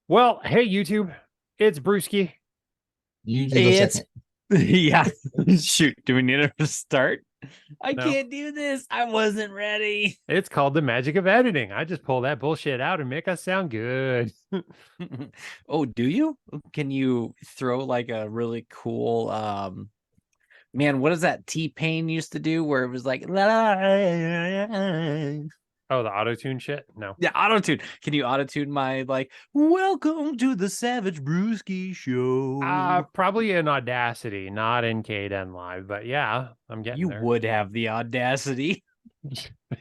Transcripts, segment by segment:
Well, hey YouTube, it's Bruski. You usually go It's second. yeah. Shoot, do we need to start? I No, can't do this. I wasn't ready. it's called the magic of editing. I just pull that bullshit out and make us sound good. Oh, do you? Can you throw like a really cool man, what does that T-Pain used to do where it was like Oh, the auto tune shit? No. yeah, auto-tune. Can you auto-tune my like welcome to the Savage Bruski show? Probably in Audacity, not in K10 Live, but yeah, I'm getting You there. would have the audacity.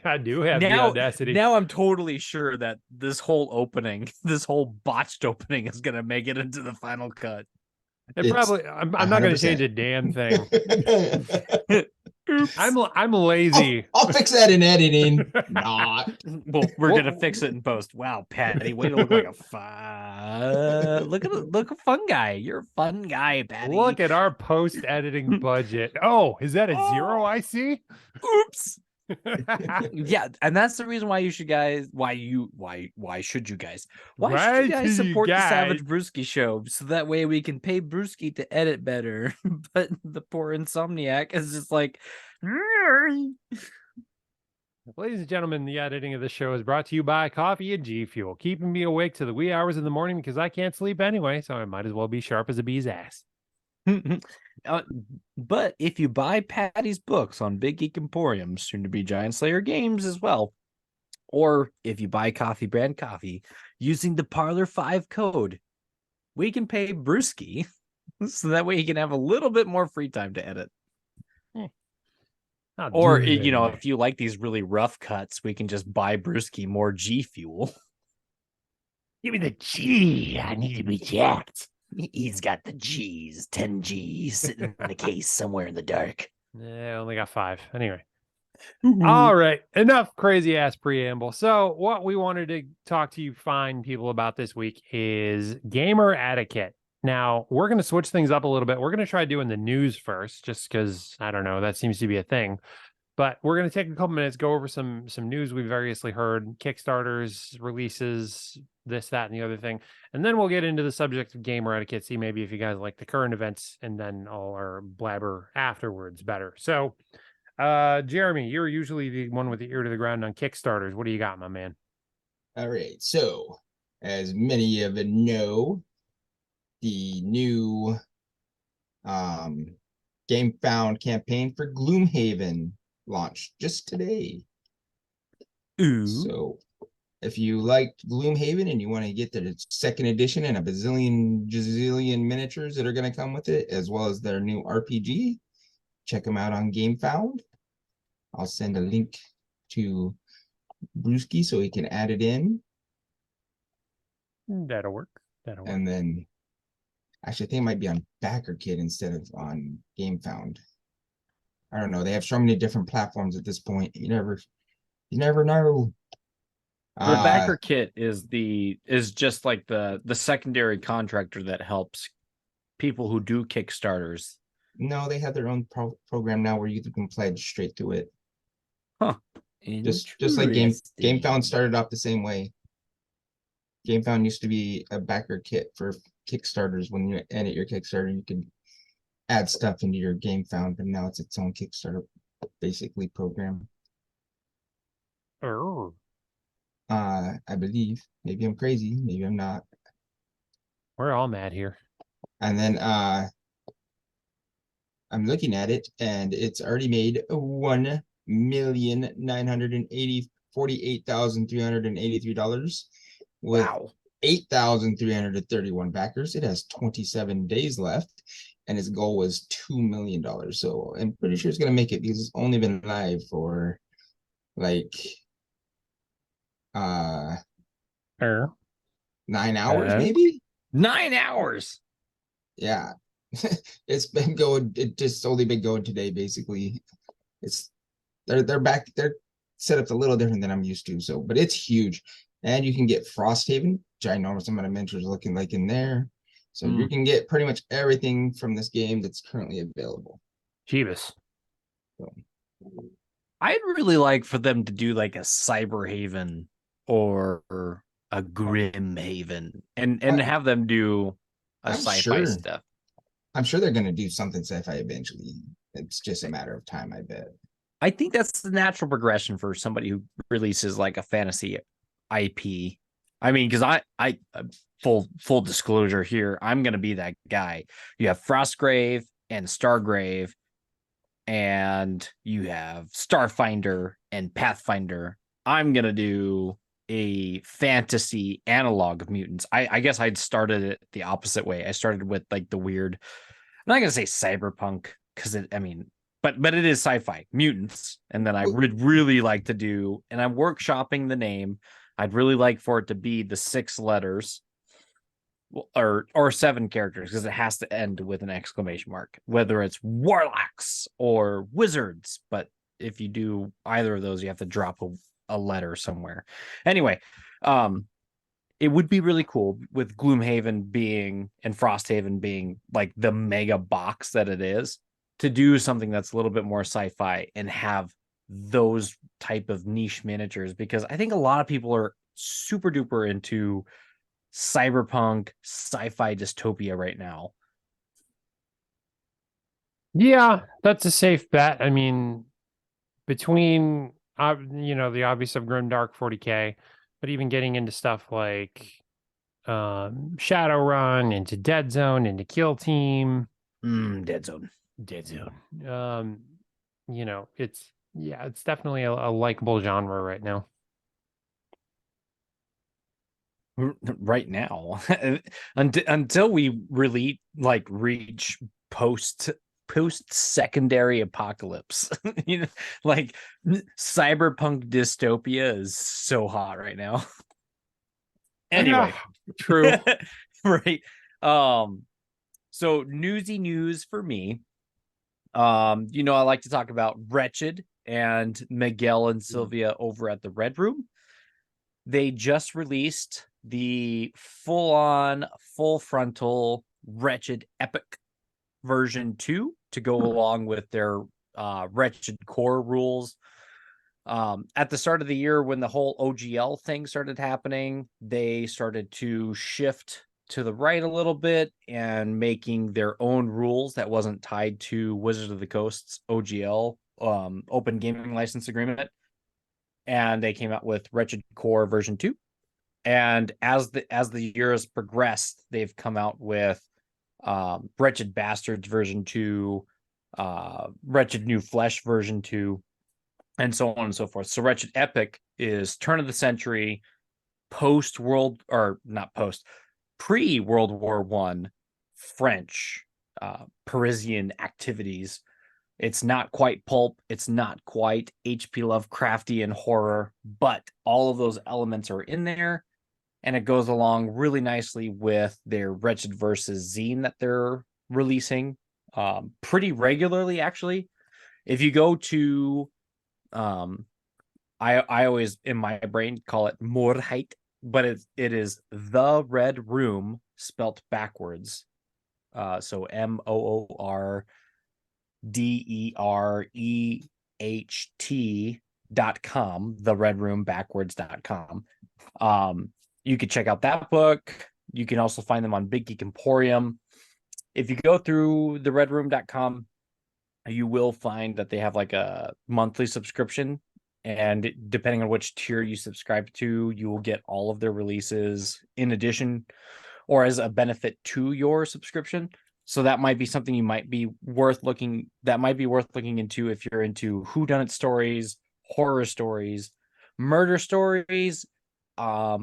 I do have the now Audacity. now I'm totally sure that this whole opening, this whole botched opening is gonna make it into the final cut. It It's probably, I'm not going to change 100%. a damn thing. Oops. I'm lazy. I'll fix that in editing. Not. Well, we're gonna fix it in post. Wow, Patty, way to look like a look a fun guy. You're a fun guy, Patty. Look at our post editing budget. Oh, is that a zero I see? Oops. Yeah, and that's the reason why you should guys why should you guys support the Savage Bruski show so that way we can pay Bruski to edit better. But the poor insomniac is just like Ladies and gentlemen, the editing of the show is brought to you by Coffee and G Fuel, keeping me awake to the wee hours of the morning because I can't sleep anyway, so I might as well be sharp as a bee's ass. But if you buy Patty's books on Big Geek Emporium, soon to be Giant Slayer games as well, or if you buy Coffee Brand Coffee using the Parlor 5 code, we can pay Bruski so that way he can have a little bit more free time to edit. Or, if you like these really rough cuts, we can just buy Bruski more G Fuel. Give me the G. I need to be jacked. He's got the G's, 10 G's sitting in a case somewhere in the dark. I only got 5. Anyway. All right. Enough crazy ass preamble. So, what we wanted to talk to you fine people about this week is gamer etiquette. Now, we're going to switch things up a little bit. We're going to try doing the news first, just because, I don't know, that seems to be a thing. But we're going to take a couple minutes, go over some news we've variously heard, Kickstarters, releases, this, that, and the other thing. And then we'll get into the subject of gamer etiquette, see maybe if you guys like the current events, and then all our blabber afterwards better. So, Jeremy, you're usually the one with the ear to the ground on Kickstarters. What do you got, my man? All right. So, as many of you know, the new Game Found campaign for Gloomhaven launched just today. Ooh. So, if you like Gloomhaven and you want to get the second edition and a gazillion miniatures that are going to come with it, as well as their new RPG, check them out on Game Found. I'll send a link to Bruski so he can add it in. That'll work. And then, actually, I think it might be on BackerKit instead of on Game Found. I don't know. They have so many different platforms at this point. You never know. The BackerKit is just like the secondary contractor that helps people who do Kickstarters. No, they have their own program now where you can pledge straight to it. Huh. Just like Game Found started off the same way. Game Found used to be a BackerKit for Kickstarters. When you edit your Kickstarter, you can add stuff into your Game Found, but now it's its own Kickstarter basically program. Oh. I believe. Maybe I'm crazy, maybe I'm not. We're all mad here. And then I'm looking at it and it's already made 1,948,383 with wow. 8,331 backers. It has 27 days left and its goal was $2 million. So I'm pretty sure it's gonna make it because it's only been live for like 9 hours, maybe 9 hours. Yeah. It's been going, it just only been going today basically. It's they're set up a little different than I'm used to, so but it's huge. And you can get Frosthaven, ginormous amount of miniatures looking like in there, so you can get pretty much everything from this game that's currently available. Jeebus. So I'd really like for them to do like a Cyberhaven or a Grim Haven, and I, have them do a I'm sci-fi sure. stuff. I'm sure they're gonna do something sci-fi eventually. It's just a matter of time, I bet. I think that's the natural progression for somebody who releases like a fantasy IP. I mean, because I full disclosure here, I'm gonna be that guy. You have Frostgrave and Stargrave, and you have Starfinder and Pathfinder. I'm gonna do a fantasy analog of mutants. I guess I'd started it the opposite way. I started with like the weird. I'm not gonna say cyberpunk because but it is sci-fi mutants, and then I would really like to do, and I'm workshopping the name. I'd really like for it to be the 6 letters or 7 characters, because it has to end with an exclamation mark, whether it's warlocks or wizards. But if you do either of those, you have to drop a letter somewhere. Anyway, it would be really cool with Gloomhaven being and Frosthaven being like the mega box that it is, to do something that's a little bit more sci-fi and have those type of niche miniatures, because I think a lot of people are super duper into cyberpunk sci-fi dystopia right now. Yeah, that's a safe bet. I mean, between the obvious of Grimdark 40K, but even getting into stuff like Shadowrun, into Dead Zone, into Kill Team. Dead Zone. It's definitely a likable genre right now. Right now, until we really reach post secondary apocalypse. Like cyberpunk dystopia is so hot right now. Anyway, true. Right. So newsy news for me. I like to talk about Wretched and Miguel and Sylvia over at the Red Room. They just released the full frontal Wretched Epic version 2 to go along with their Wretched core rules. At the start of the year, when the whole OGL thing started happening, they started to shift to the right a little bit and making their own rules that wasn't tied to Wizards of the Coast's OGL, Open Gaming License Agreement. And they came out with Wretched Core version 2. And as the years progressed, they've come out with Wretched Bastards version 2, Wretched New Flesh version 2, and so on and so forth. So Wretched Epic is turn of the century, pre-World War I French Parisian activities. It's not quite pulp. It's not quite H.P. Lovecraftian horror, but all of those elements are in there. And it goes along really nicely with their Wretched Versus zine that they're releasing pretty regularly, actually. If you go to, I always, in my brain, call it Moorheit, but it is The Red Room spelt backwards. So MOORDEREHT.com, theredroombackwards.com. You could check out that book. You can also find them on Big Geek Emporium. If you go through theredroom.com, you will find that they have like a monthly subscription. And depending on which tier you subscribe to, you will get all of their releases in addition or as a benefit to your subscription. So that might be something that might be worth looking into if you're into whodunit stories, horror stories, murder stories,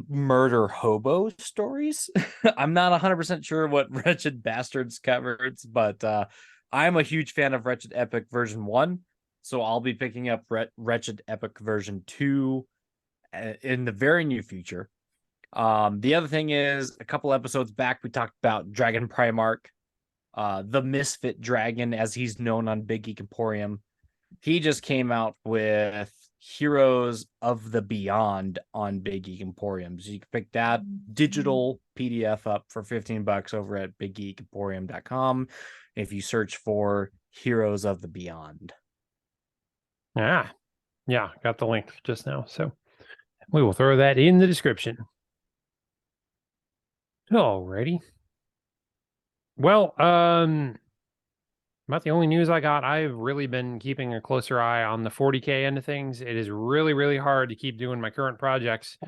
murder hobo stories. I'm not 100% sure what Wretched Bastards covers, but I'm a huge fan of Wretched Epic version 1, so I'll be picking up Wretched Epic version 2 in the very near future. The other thing is, a couple episodes back, we talked about Dragon Primarch, the Misfit Dragon, as he's known on Big Geek Emporium. He just came out with Heroes of the Beyond on Big Geek Emporium. So you can pick that digital PDF up for $15 over at biggeekemporium.com if you search for Heroes of the Beyond. Yeah, got the link just now. So we will throw that in the description. Alrighty. Well, about the only news I got. I've really been keeping a closer eye on the 40K end of things. It is really, really hard to keep doing my current projects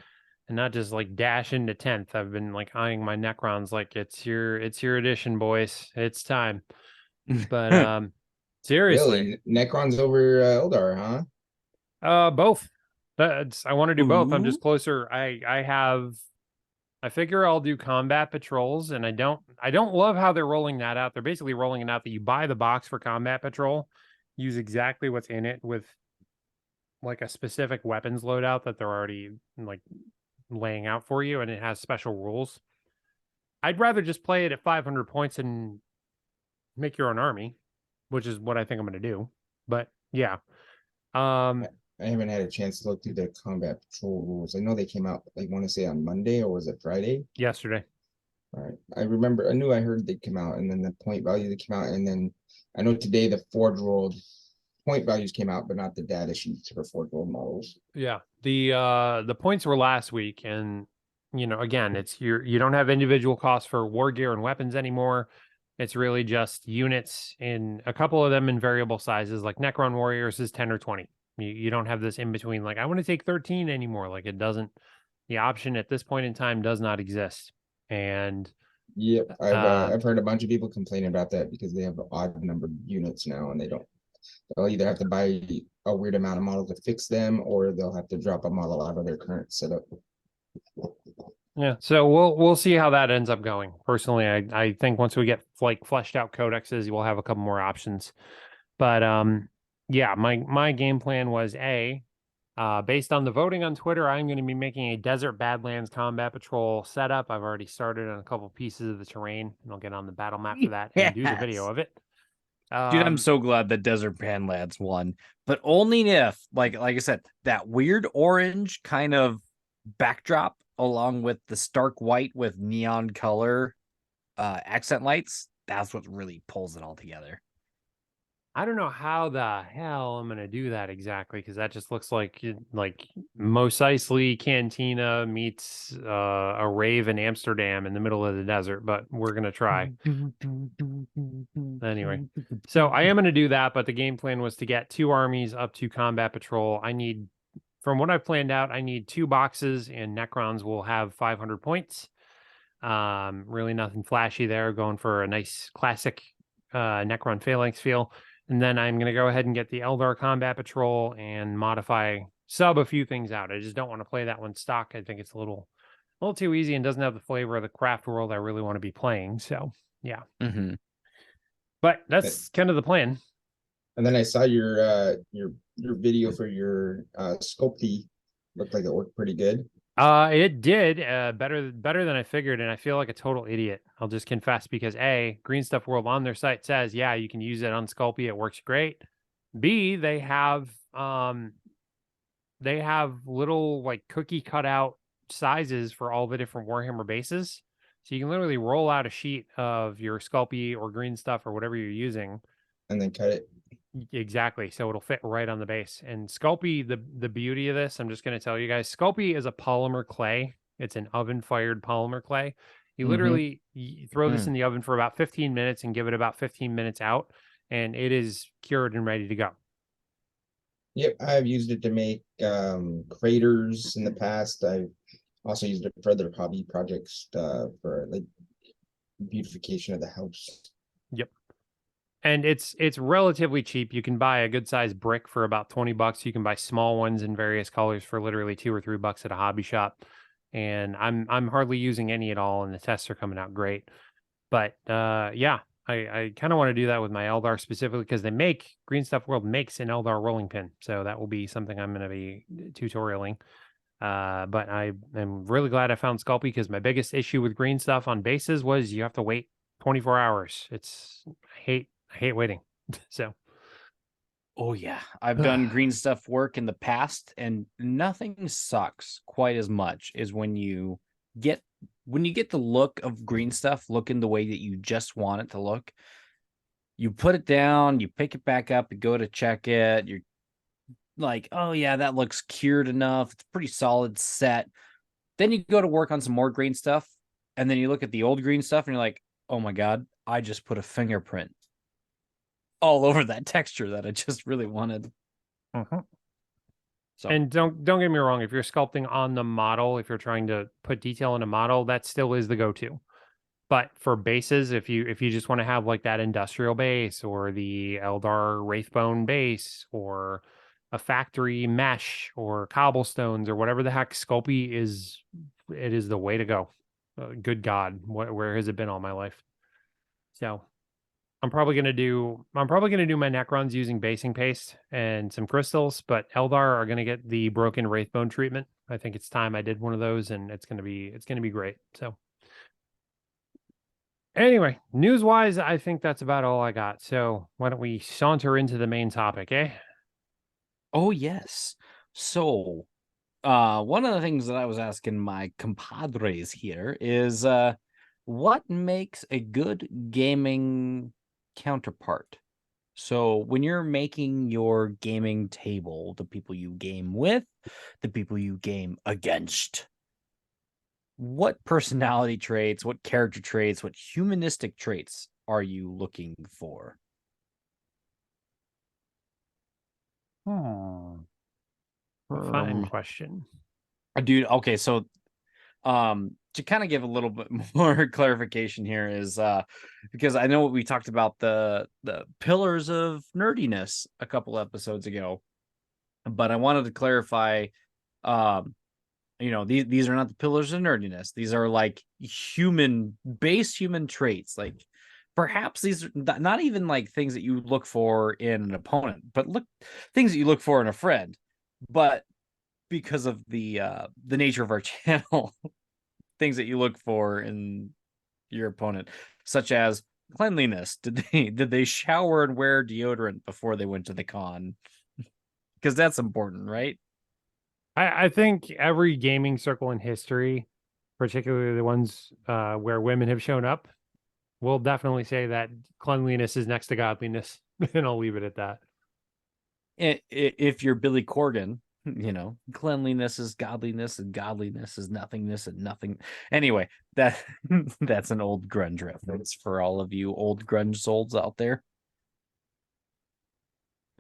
and not just like dash into 10th. I've been like eyeing my Necrons like it's your edition, boys. It's time. But seriously. Really? Necron's over Eldar, huh? Both. I want to do both. I'm Ooh. just closer. I figure I'll do combat patrols, and I don't love how they're rolling that out. They're basically rolling it out that you buy the box for combat patrol, use exactly what's in it with like a specific weapons loadout that they're already like laying out for you, and it has special rules. I'd rather just play it at 500 points and make your own army, which is what I think I'm going to do. But yeah, I haven't had a chance to look through the combat patrol rules. I know they came out, like, want to say on Monday, or was it Friday? yesterday. All right. I knew I heard they came out, and then the point value that came out, and then I know today the Forge World point values came out, but not the data sheets for Forge World models. Yeah. The points were last week, and again, it's you don't have individual costs for war gear and weapons anymore. It's really just units, in a couple of them in variable sizes, like Necron Warriors is 10 or 20. You don't have this in between, like I want to take 13 anymore. Like it doesn't, the option at this point in time does not exist. And Yep, I've heard a bunch of people complaining about that because they have odd numbered units now, and they'll either have to buy a weird amount of models to fix them, or they'll have to drop a model out of their current setup. yeah, so we'll see how that ends up going. Personally, I think once we get like fleshed out codexes, we'll have a couple more options. But yeah, my game plan was based on the voting on Twitter, I'm going to be making a Desert Badlands Combat Patrol setup. I've already started on a couple pieces of the terrain, and I'll get on the battle map for that and do the video of it. Dude, I'm so glad that Desert Badlands won, but only if, like I said, that weird orange kind of backdrop along with the stark white with neon color accent lights, that's what really pulls it all together. I don't know how the hell I'm going to do that exactly, because that just looks like Mos Eisley Cantina meets a rave in Amsterdam in the middle of the desert, but we're going to try. Anyway, so I am going to do that, but the game plan was to get 2 armies up to combat patrol. From what I've planned out, I need 2 boxes, and Necrons will have 500 points. Really nothing flashy there, going for a nice classic Necron phalanx feel. And then I'm going to go ahead and get the Eldar Combat Patrol and sub a few things out. I just don't want to play that one stock. I think it's a little too easy and doesn't have the flavor of the craft world I really want to be playing. So yeah, but that's kind of the plan. And then I saw your video for your Sculpty. Looked like it worked pretty good. It did better than I figured, and I feel like a total idiot. I'll just confess, because Green Stuff World on their site says, yeah, you can use it on Sculpey. It works great. B, they have little like cookie cutout sizes for all the different Warhammer bases. So you can literally roll out a sheet of your Sculpey or green stuff or whatever you're using, and then cut it. Exactly. So it'll fit right on the base. And Sculpey, the beauty of this, I'm just going to tell you guys, Sculpey is a polymer clay. It's an oven fired polymer clay. You literally throw this in the oven for about 15 minutes and give it about 15 minutes out, and it is cured and ready to go. Yep, I've used it to make craters in the past. I've also used it for other hobby projects for like beautification of the house. Yep. And it's relatively cheap. You can buy a good sized brick for about $20. You can buy small ones in various colors for literally $2 or $3 at a hobby shop. And I'm hardly using any at all, and the tests are coming out great. But yeah, I kind of want to do that with my Eldar specifically, because Green Stuff World makes an Eldar rolling pin. So that will be something I'm going to be tutorialing. But I am really glad I found Sculpey, because my biggest issue with green stuff on bases was you have to wait 24 hours. I hate waiting. So, oh yeah, I've done green stuff work in the past, and nothing sucks quite as much as when you get the look of green stuff looking the way that you just want it to look. You put it down, you pick it back up, you go to check it, you're like, oh yeah, that looks cured enough, it's pretty solid set. Then you go to work on some more green stuff, And then you look at the old green stuff and you're like, oh my God, I just put a fingerprint all over that texture that I just really wanted. So, and don't get me wrong, if you're sculpting on the model, if you're trying to put detail in a model, that still is the go-to. But for bases, if you just want to have like that industrial base or the Eldar Wraithbone base or a factory mesh or cobblestones or whatever the heck, Sculpey is the way to go. Good God, where has it been all my life? So I'm probably gonna do my neck runs using basing paste and some crystals, but Eldar are gonna get the broken Wraithbone treatment. I think it's time I did one of those, and it's gonna be great. So anyway, news wise, I think that's about all I got. So why don't we saunter into the main topic, eh? oh yes. So one of the things that I was asking my compadres here is what makes a good gaming counterpart? So when you're making your gaming table, the people you game with, the people you game against, what personality traits, what character traits, what humanistic traits are you looking for? Fine question. Dude, okay, so to kind of give a little bit more clarification here is because I know we talked about the pillars of nerdiness a couple episodes ago, but I wanted to clarify these are not the pillars of nerdiness. These are like human traits. Like perhaps these are not even like things that you look for in an opponent, but things that you look for in a friend. But because of the nature of our channel, things that you look for in your opponent, such as cleanliness. Did they shower and wear deodorant before they went to the con? Because that's important, right? I think every gaming circle in history, particularly the ones where women have shown up, will definitely say that cleanliness is next to godliness. And I'll leave it at that. If you're Billy Corgan, cleanliness is godliness and godliness is nothingness and nothing. Anyway, that's an old grunge reference for all of you old grunge souls out there.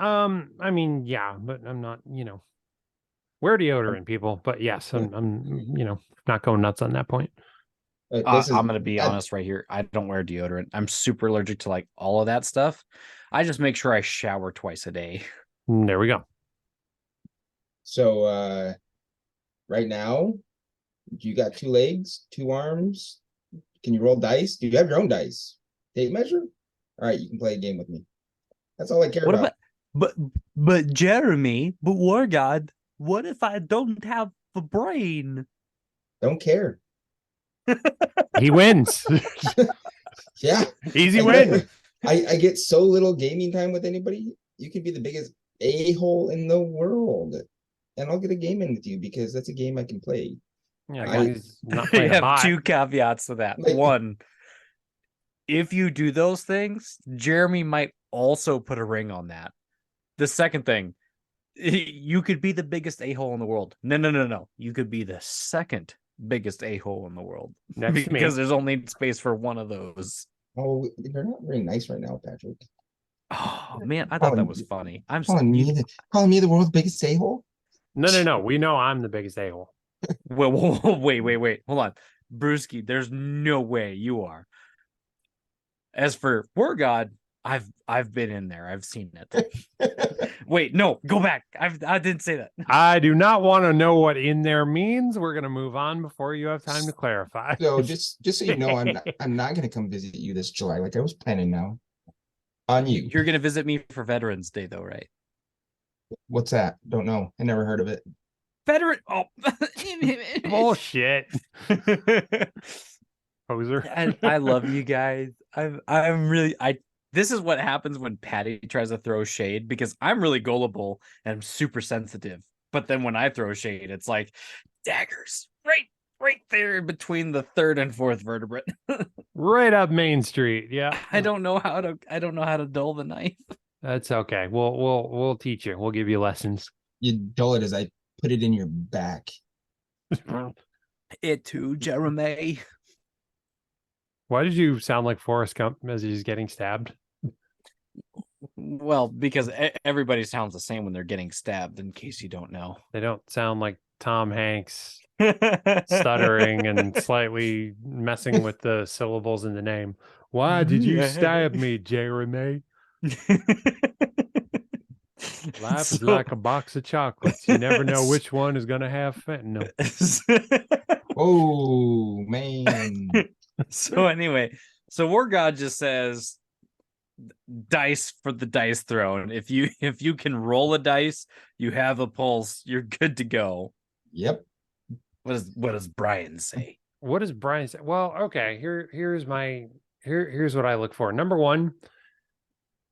I mean, yeah, but I'm not, wear deodorant, people. But yes, I'm not going nuts on that point. I'm gonna be honest right here. I don't wear deodorant. I'm super allergic to like all of that stuff. I just make sure I shower twice a day. There we go. So right now, you got 2 legs, 2 arms. Can you roll dice? Do you have your own dice? Tape measure? All right, you can play a game with me. That's all I care about. But Jeremy, but War God, what if I don't have a brain? Don't care. He wins. Yeah. Easy win. I get so little gaming time with anybody. You could be the biggest a-hole in the world, and I'll get a game in with you because that's a game I can play. Yeah, he's not I playing a have bot. 2 caveats to that. Like- One, if you do those things, Jeremy might also put a ring on that. The second thing, you could be the biggest a-hole in the world. No. You could be the second biggest a-hole in the world. Next to me. Because there's only space for one of those. Oh, you're not very nice right now, Patrick. Oh man, I thought that was funny. I'm calling me the world's biggest a-hole. No. We know I'm the biggest a-hole. Wait. Hold on. Bruski, there's no way you are. As for War God, I've been in there. I've seen it. Wait, no, go back. I didn't say that. I do not want to know what in there means. We're gonna move on before you have time to clarify. So just so you know, I'm not gonna come visit you this July like I was planning now. On you. You're gonna visit me for Veterans Day though, right? What's that? Don't know. I never heard of it. Veteran Bullshit. Poser. I love you guys. I'm really this is what happens when Patty tries to throw shade because I'm really gullible and I'm super sensitive. But then when I throw shade, it's like daggers right there between the 3rd and 4th vertebrae. Right up Main Street. Yeah. I don't know how to dull the knife. That's okay. We'll teach you. We'll give you lessons. You dull it as I put it in your back. It too, Jeremy. Why did you sound like Forrest Gump as he's getting stabbed? Well, because everybody sounds the same when they're getting stabbed, in case you don't know. They don't sound like Tom Hanks stuttering and slightly messing with the syllables in the name. Why did you stab me, Jeremy? Life is like a box of chocolates. You never know which one is going to have fentanyl. Oh man. So anyway, so War God just says dice for the dice throne. If you can roll a dice, you have a pulse, you're good to go. Yep. What does Brian say? What does Brian say? Well, okay, here's what I look for. Number one,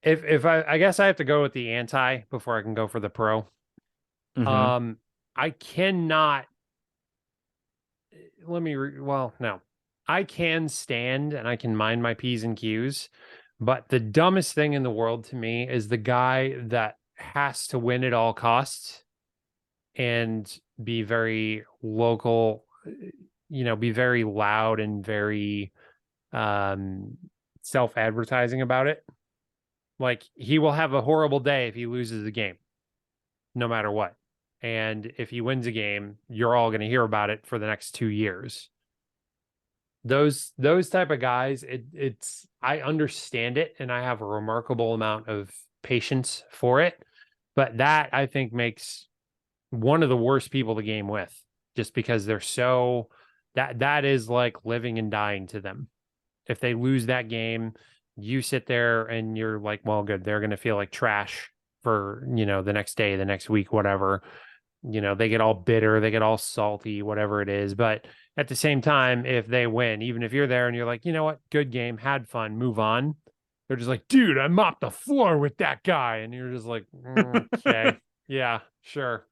if I guess I have to go with the anti before I can go for the pro. Mm-hmm. I cannot no. I can stand and I can mind my P's and Q's, but the dumbest thing in the world to me is the guy that has to win at all costs and be very local, be very loud and very self-advertising about it. Like, he will have a horrible day if he loses the game, no matter what. And if he wins a game, you're all going to hear about it for the next 2 years. Those type of guys, it's I understand it, and I have a remarkable amount of patience for it. But that, I think, makes one of the worst people to game with, just because they're so that is like living and dying to them. If they lose that game, you sit there and you're like, well, good, they're going to feel like trash for, the next day, the next week, whatever. They get all bitter, they get all salty, whatever it is. But at the same time, if they win, even if you're there and you're like, you know what, good game, had fun, move on. They're just like, dude, I mopped the floor with that guy. And you're just like, okay, yeah, sure.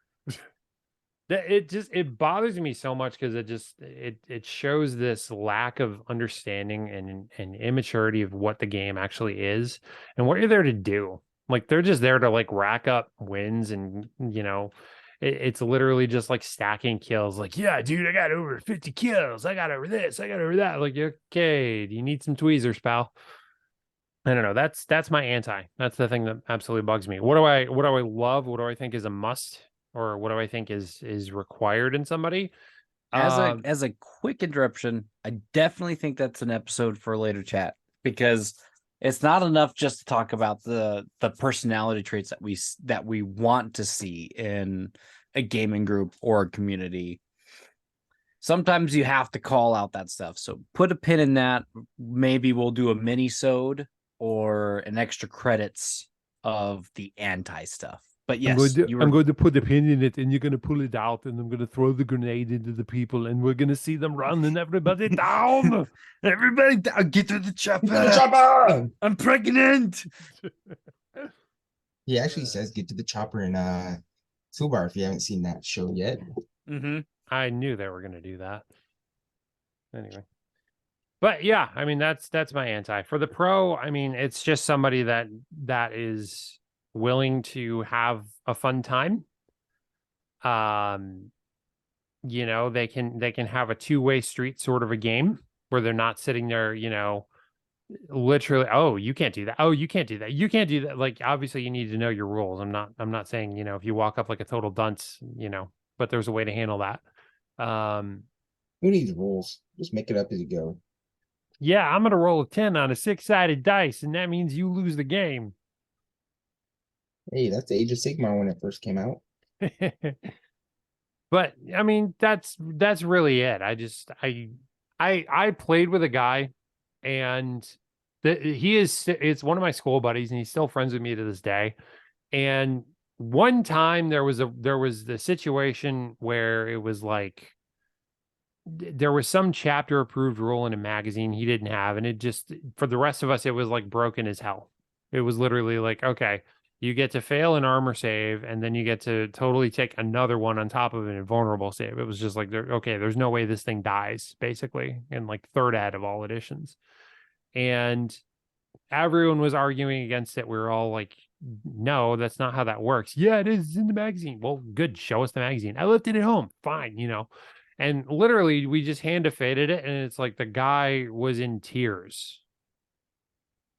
It bothers me so much because it shows this lack of understanding and immaturity of what the game actually is and what you're there to do. Like, they're just there to like rack up wins, and it's literally just like stacking kills. Like, yeah, dude, I got over 50 kills. I got over this. I got over that. Like, okay, do you need some tweezers, pal? I don't know. That's my anti. That's the thing that absolutely bugs me. What do I love? What do I think is a must? Or what do I think is required in somebody? As a quick interruption, I definitely think that's an episode for a later chat, because it's not enough just to talk about the personality traits that we want to see in a gaming group or a community. Sometimes you have to call out that stuff. So put a pin in that. Maybe we'll do a mini-sode or an extra credits of the anti stuff. But yes, I'm going to put a pin in it, and you're going to pull it out, and I'm going to throw the grenade into the people, and we're going to see them run, and everybody down. Everybody down. Get to the chopper. The chopper! I'm pregnant. He actually says get to the chopper in Subar if you haven't seen that show yet. Mm-hmm. I knew they were going to do that. Anyway. But yeah, I mean, that's my anti. For the pro, I mean, it's just somebody that is willing to have a fun time. They can have a two-way street sort of a game where they're not sitting there, literally, oh, you can't do that. Oh, you can't do that. You can't do that. Like, obviously you need to know your rules. I'm not saying, if you walk up like a total dunce, but there's a way to handle that. Who needs rules? Just make it up as you go. Yeah, I'm going to roll a 10 on a 6-sided dice, and that means you lose the game. Hey, that's Age of Sigmar when it first came out. But I mean, that's really it. I played with a guy, and it's one of my school buddies, and he's still friends with me to this day. And one time there was the situation where it was like there was some chapter approved rule in a magazine he didn't have, and it just, for the rest of us, it was like broken as hell. It was literally like, okay, you get to fail an armor save, and then you get to totally take another one on top of an invulnerable save. It was just like, okay, there's no way this thing dies, basically, in like third ed of all editions. And everyone was arguing against it. We were all like, no, that's not how that works. Yeah, it is. It's in the magazine. Well, good. Show us the magazine. I left it at home. Fine, And literally, we just hand defeated it, and it's like the guy was in tears.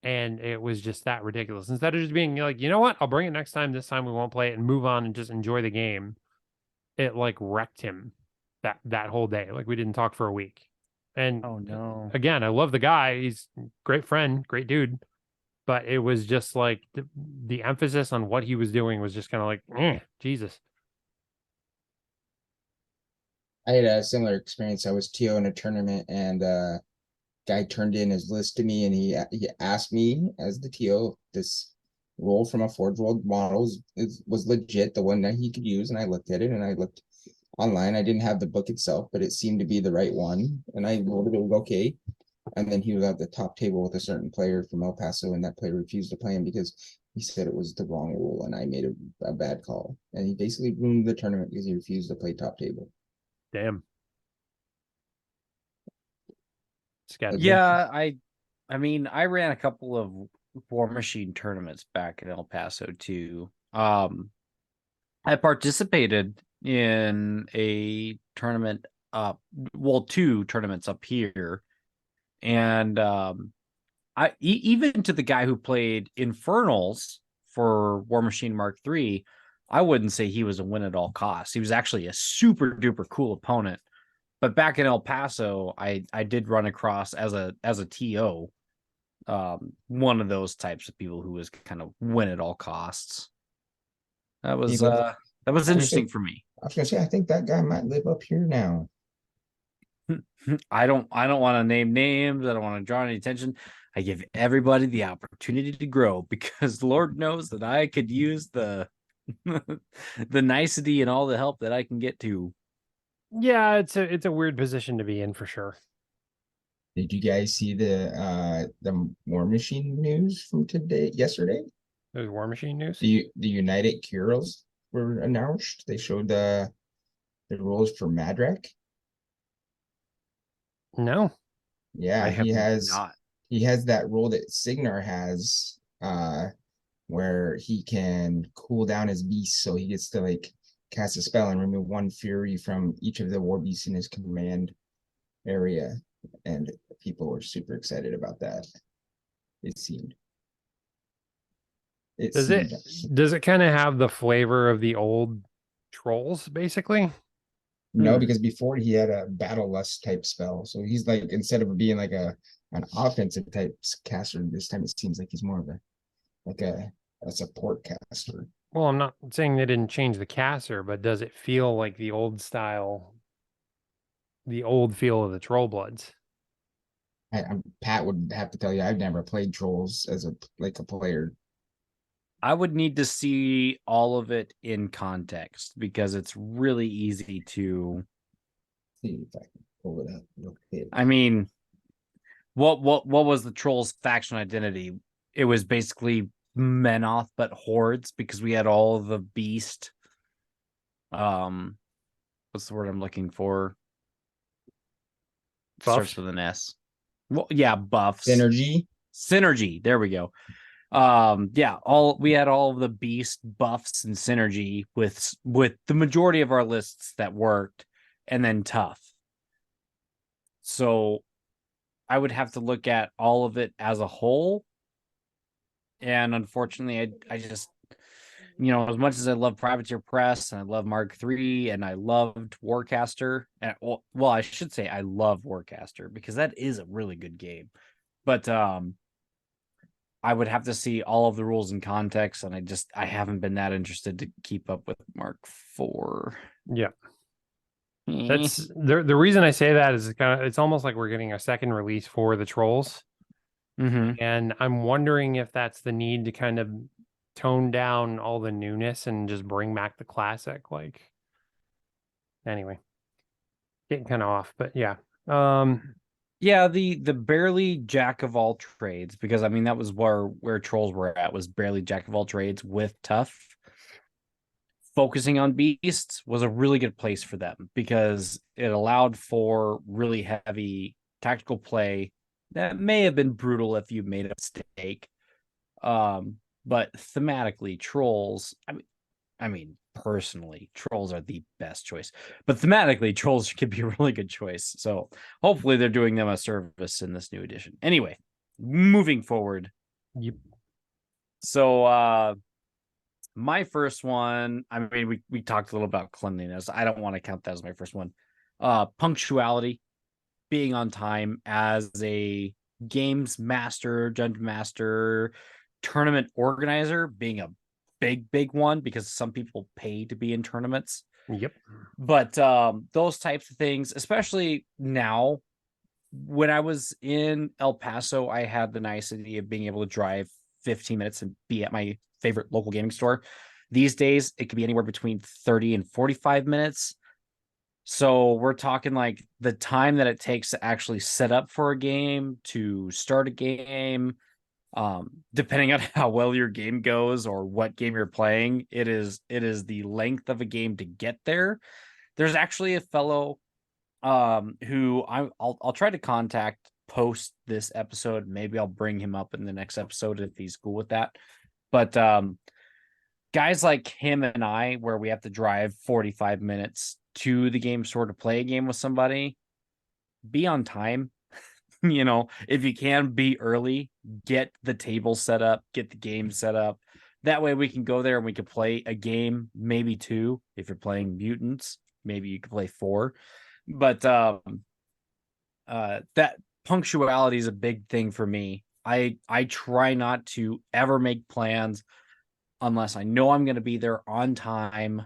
And it was just that ridiculous. Instead of just being like, you know what, I'll bring it next time. This time we won't play it and move on and just enjoy the game. It like wrecked him that whole day. Like we didn't talk for a week. And Oh no. again, I love the guy. He's a great friend, great dude. But it was just like the emphasis on what he was doing was just kind of like, Jesus. I had a similar experience. I was TO in a tournament, and guy turned in his list to me, and he asked me as the TO if this roll from a Forge World model was legit, the one that he could use. And I looked at it, and I looked online. I didn't have the book itself, but it seemed to be the right one, and I rolled it. It was okay. And then he was at the top table with a certain player from El Paso, and that player refused to play him because he said it was the wrong rule, and I made a bad call. And he basically ruined the tournament because he refused to play top table. Damn. Sketchy. Yeah, I mean, I ran a couple of War Machine tournaments back in El Paso too. I participated in a tournament two tournaments up here. And even to the guy who played Infernals for War Machine Mark III, I wouldn't say he was a win at all costs. He was actually a super duper cool opponent. But back in El Paso, I did run across as a TO, one of those types of people who was kind of win at all costs. That was interesting for me. I was gonna say, I think that guy might live up here now. I don't want to name names. I don't want to draw any attention. I give everybody the opportunity to grow because Lord knows that I could use the the nicety and all the help that I can get to. Yeah, it's a weird position to be in for sure. Did you guys see the War Machine news from yesterday? There's War Machine news. The United Curios were announced. They showed the rules for Madrak. No. Yeah, he has that rule that Signar has, where he can cool down his beast, so he gets to like cast a spell and remove one fury from each of the war beasts in his command area. And people were super excited about that. It seemed. Does it kind of have the flavor of the old trolls, basically? No, because before he had a battle lust type spell. So he's like, instead of being like an offensive type caster, this time it seems like he's more of a support caster. Well, I'm not saying they didn't change the caster, but does it feel like the old style, the old feel of the Troll Bloods? Pat would have to tell you, I've never played trolls as a player. I would need to see all of it in context because it's really easy to see if I can pull it up. I mean, what was the trolls' faction identity? It was basically Menoth but hordes because we had all the beast. What's the word I'm looking for? Buffs? Starts with an S. Well, yeah, buffs. Synergy. There we go. Yeah, we had all of the beast buffs and synergy with the majority of our lists that worked, and then tough. So I would have to look at all of it as a whole. And unfortunately, I just, as much as I love Privateer Press and I love Mark III and I loved Warcaster, and well, I should say I love Warcaster because that is a really good game. But I would have to see all of the rules in context, and I haven't been that interested to keep up with Mark IV. Yeah. That's the reason I say that is it's almost like we're getting a second release for the trolls. Mm-hmm. And I'm wondering if that's the need to kind of tone down all the newness and just bring back the classic. Like, anyway, getting kind of off, but yeah. Yeah, the barely jack of all trades, because I mean that was where trolls were at, was barely jack of all trades with tough. Focusing on beasts was a really good place for them because it allowed for really heavy tactical play that may have been brutal if you made a mistake. But thematically, trolls, I mean, personally, trolls are the best choice. But thematically, trolls could be a really good choice. So hopefully they're doing them a service in this new edition. Anyway, moving forward. Yep. So my first one, I mean, we talked a little about cleanliness. I don't want to count that as my first one. Punctuality, being on time as a games master, dungeon master, tournament organizer, being a big one, because some people pay to be in tournaments. Yep. But those types of things, especially now, when I was in El Paso, I had the nicety of being able to drive 15 minutes and be at my favorite local gaming store. These days, it could be anywhere between 30 and 45 minutes. So we're talking like the time that it takes to actually set up for a game, to start a game, depending on how well your game goes or what game you're playing, it is the length of a game to get there. There's actually a fellow who I'll try to contact post this episode. Maybe I'll bring him up in the next episode if he's cool with that. But guys like him and I, where we have to drive 45 minutes to the game store to play a game with somebody, be on time. If you can, be early, get the table set up, get the game set up. That way we can go there and we can play a game, maybe 2. If you're playing mutants, maybe you can play 4. But that punctuality is a big thing for me. I try not to ever make plans unless I know I'm going to be there on time,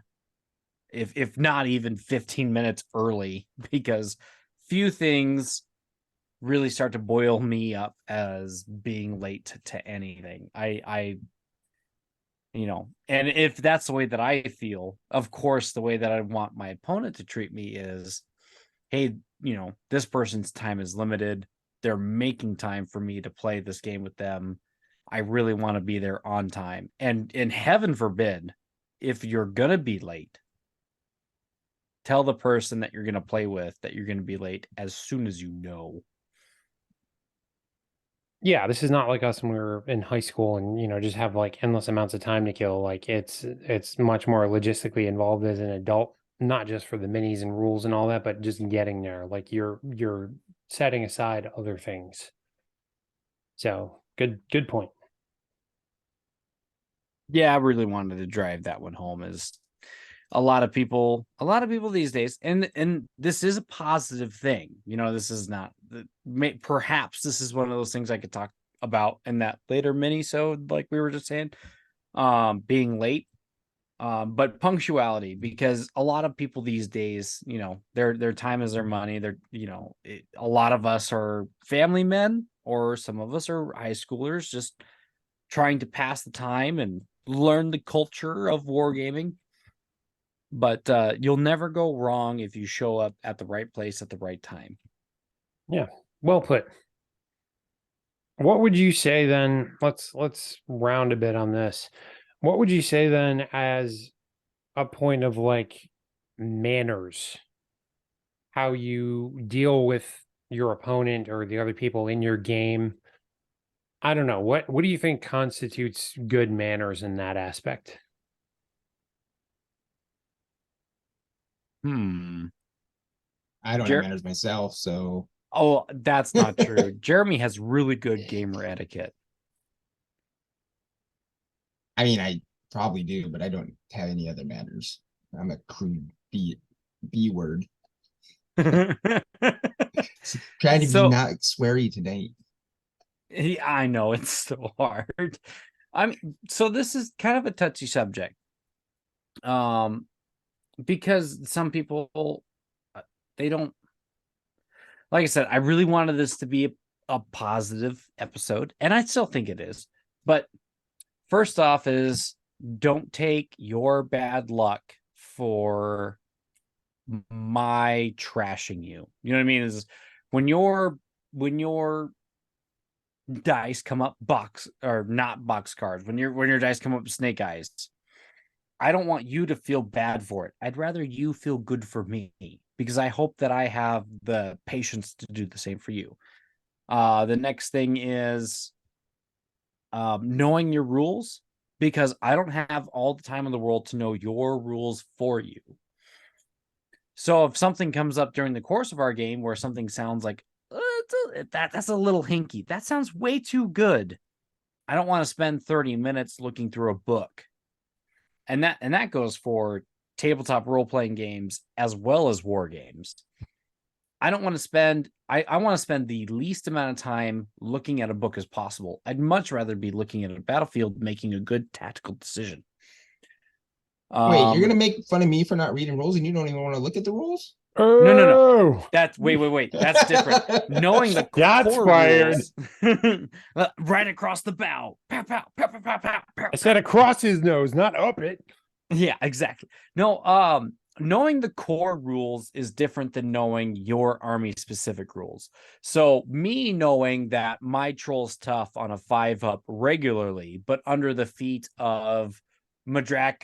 if not even 15 minutes early, because few things really start to boil me up as being late to anything. And if that's the way that I feel, of course, the way that I want my opponent to treat me is, hey, this person's time is limited. They're making time for me to play this game with them. I really want to be there on time. And heaven forbid, if you're going to be late, tell the person that you're going to play with that you're going to be late as soon as you know. Yeah, this is not like us when we were in high school and just have like endless amounts of time to kill. Like it's much more logistically involved as an adult, not just for the minis and rules and all that, but just getting there. Like you're setting aside other things. So good point. Yeah, I really wanted to drive that one home. Is a lot of people these days, and this is a positive thing. This is not, perhaps this is one of those things I could talk about in that later mini, so like we were just saying, being late, but punctuality, because a lot of people these days, their time is their money. A lot of us are family men, or some of us are high schoolers just trying to pass the time and learn the culture of wargaming. But you'll never go wrong if you show up at the right place at the right time. Yeah, well put. What would you say then? Let's round a bit on this. What would you say then as a point of like manners? How you deal with your opponent or the other people in your game? I don't know. What do you think constitutes good manners in that aspect? I don't have manners myself, so. Oh, that's not true. Jeremy has really good gamer etiquette. I mean, I probably do, but I don't have any other manners. I'm a crude B word. Trying to be not sweary tonight. I know, it's so hard. So this is kind of a touchy subject. Because some people, they don't, like I said, I really wanted this to be a positive episode, and I still think it is. But first off is, don't take your bad luck for my trashing you. You know what I mean? Is when your dice come up box, or not box cards, when your dice come up snake eyes, I don't want you to feel bad for it. I'd rather you feel good for me, because I hope that I have the patience to do the same for you. The next thing is knowing your rules because I don't have all the time in the world to know your rules for you. So if something comes up during the course of our game where something sounds like that's a little hinky, that sounds way too good, I don't want to spend 30 minutes looking through a book. And that goes for tabletop role-playing games as well as war games. I don't want to spend I want to spend the least amount of time looking at a book as possible. I'd much rather be looking at a battlefield making a good tactical decision. Wait, you're gonna make fun of me for not reading rules, and you don't even want to look at the rules? No. That's wait. That's different. Knowing the Shots core fired. rules, right across the bow. Pow, pow, pow, pow, pow, pow, pow. I said across his nose, not up it. Yeah, exactly. No, knowing the core rules is different than knowing your army specific rules. So me knowing that my troll's tough on a 5-up regularly, but under the feet of Madrak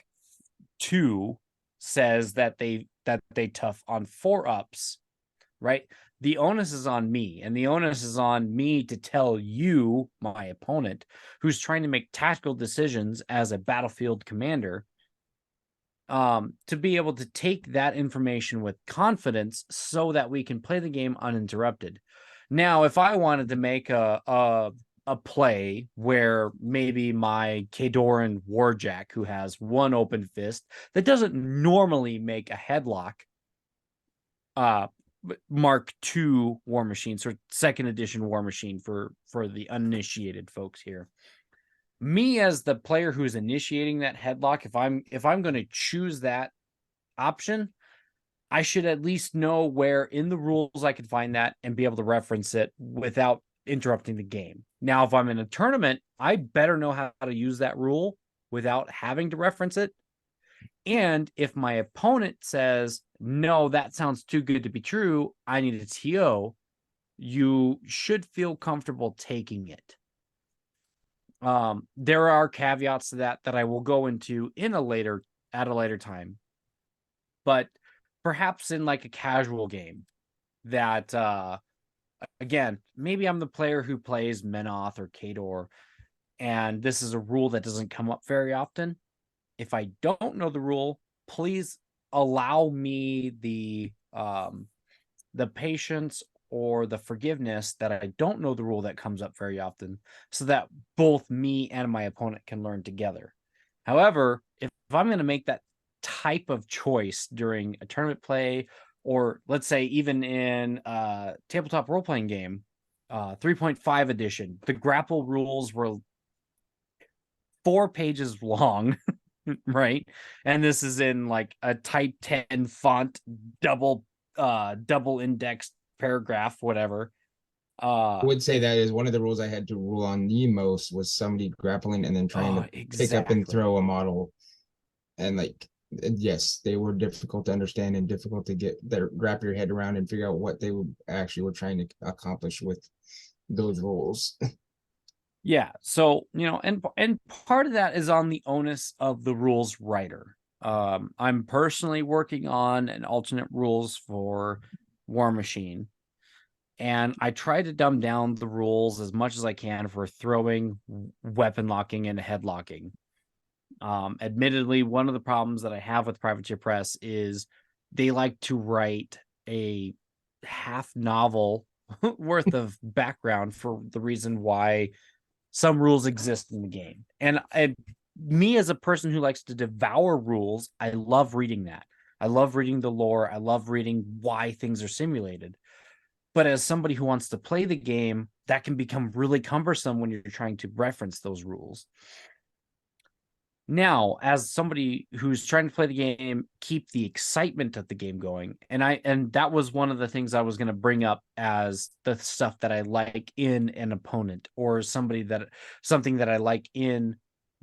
2 says that they tough on 4-ups, right? The onus is on me, and the onus is on me to tell you, my opponent, who's trying to make tactical decisions as a battlefield commander, to be able to take that information with confidence so that we can play the game uninterrupted. Now, if I wanted to make a play where maybe my Kadoran Warjack, who has one open fist that doesn't normally make a headlock, Mark II War Machine, so 2nd edition War Machine for the uninitiated folks here. Me as the player who's initiating that headlock, if I'm going to choose that option, I should at least know where in the rules I can find that and be able to reference it without interrupting the game. Now, if I'm in a tournament, I better know how to use that rule without having to reference it. And if my opponent says, no, that sounds too good to be true, I need a TO, you should feel comfortable taking it. There are caveats to that I will go into at a later time. But perhaps in like a casual game that, again, maybe I'm the player who plays Menoth or Kador, and this is a rule that doesn't come up very often. If I don't know the rule, please allow me the patience or the forgiveness that I don't know the rule that comes up very often, so that both me and my opponent can learn together. However, if I'm going to make that type of choice during a tournament play, or let's say even in a tabletop role-playing game, 3.5 edition, the grapple rules were 4 pages long, right? And this is in like a type 10 font, double indexed paragraph, whatever. I would say that is one of the rules I had to rule on the most, was somebody grappling and then trying to pick up and throw a model. And like, yes, they were difficult to understand and difficult to wrap your head around and figure out what they were trying to accomplish with those rules. Yeah, so and part of that is on the onus of the rules writer. I'm personally working on an alternate rules for War Machine, and I try to dumb down the rules as much as I can for throwing, weapon locking, and head locking. Admittedly, one of the problems that I have with Privateer Press is they like to write a half novel worth of background for the reason why some rules exist in the game. And me as a person who likes to devour rules, I love reading that. I love reading the lore. I love reading why things are simulated. But as somebody who wants to play the game, that can become really cumbersome when you're trying to reference those rules. Now, as somebody who's trying to play the game, keep the excitement of the game going. And that was one of the things I was going to bring up as the stuff that I like in an opponent, or something that I like in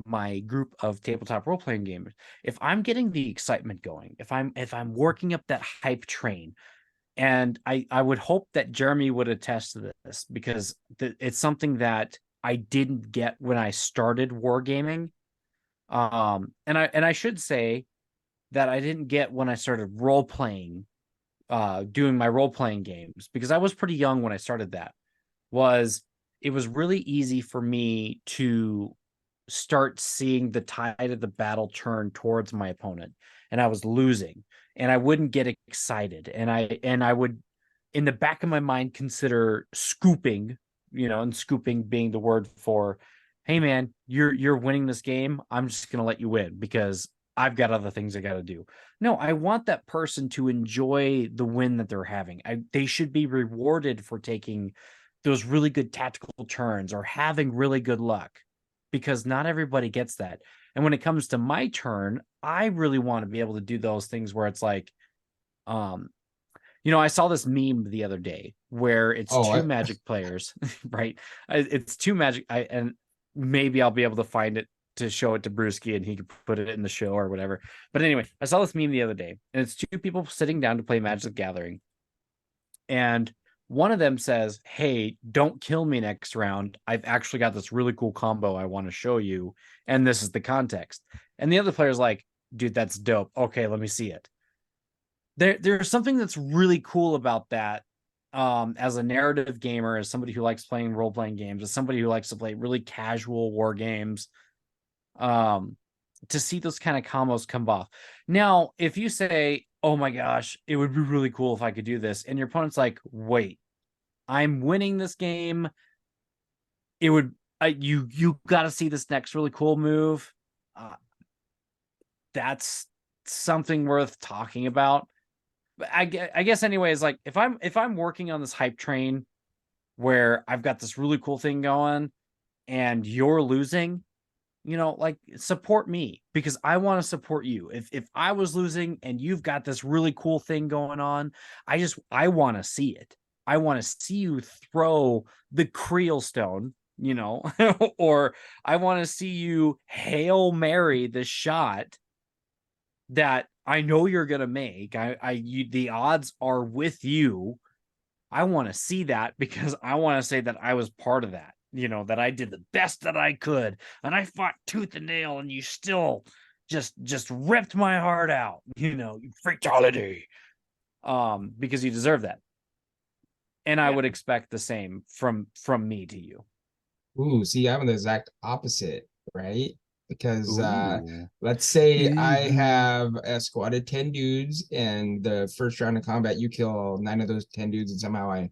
my group of tabletop role-playing gamers. If I'm getting the excitement going, if I'm working up that hype train, and I would hope that Jeremy would attest to this, because it's something that I didn't get when I started wargaming. And I should say that I didn't get when I started role playing, doing my role playing games, because I was pretty young when I started that. It was really easy for me to start seeing the tide of the battle turn towards my opponent, and I was losing, and I wouldn't get excited, and I would, in the back of my mind, consider scooping, and scooping being the word for, hey man, you're winning this game. I'm just gonna let you win because I've got other things I got to do. No, I want that person to enjoy the win that they're having. They should be rewarded for taking those really good tactical turns or having really good luck, because not everybody gets that. And when it comes to my turn, I really want to be able to do those things where it's like, I saw this meme the other day where it's two Magic players, right? It's two Magic, and maybe I'll be able to find it to show it to Bruski and he could put it in the show or whatever. But anyway, I saw this meme the other day, and it's two people sitting down to play Magic the Gathering. And one of them says, hey, don't kill me next round. I've actually got this really cool combo I want to show you. And this is the context. And the other player's like, dude, that's dope. Okay, let me see it. There's something that's really cool about that. As a narrative gamer, as somebody who likes playing role-playing games, as somebody who likes to play really casual war games, to see those kind of combos come off. Now, if you say, oh my gosh, it would be really cool if I could do this, and your opponent's like, wait, I'm winning this game, it would, you got to see this next really cool move. That's something worth talking about. But I guess anyways, like if I'm working on this hype train where I've got this really cool thing going and you're losing, like support me, because I want to support you. If I was losing and you've got this really cool thing going on, I want to see it. I want to see you throw the Creel Stone, or I want to see you Hail Mary the shot that I know you're going to make. The odds are with you. I want to see that because I want to say that I was part of that. That I did the best that I could, and I fought tooth and nail, and you still just ripped my heart out, fatality, because you deserve that. And I would expect the same from me to you. Ooh, see, I'm the exact opposite, right? Because let's say I have a squad of 10 dudes, and the first round of combat, you kill 9 of those 10 dudes, and somehow I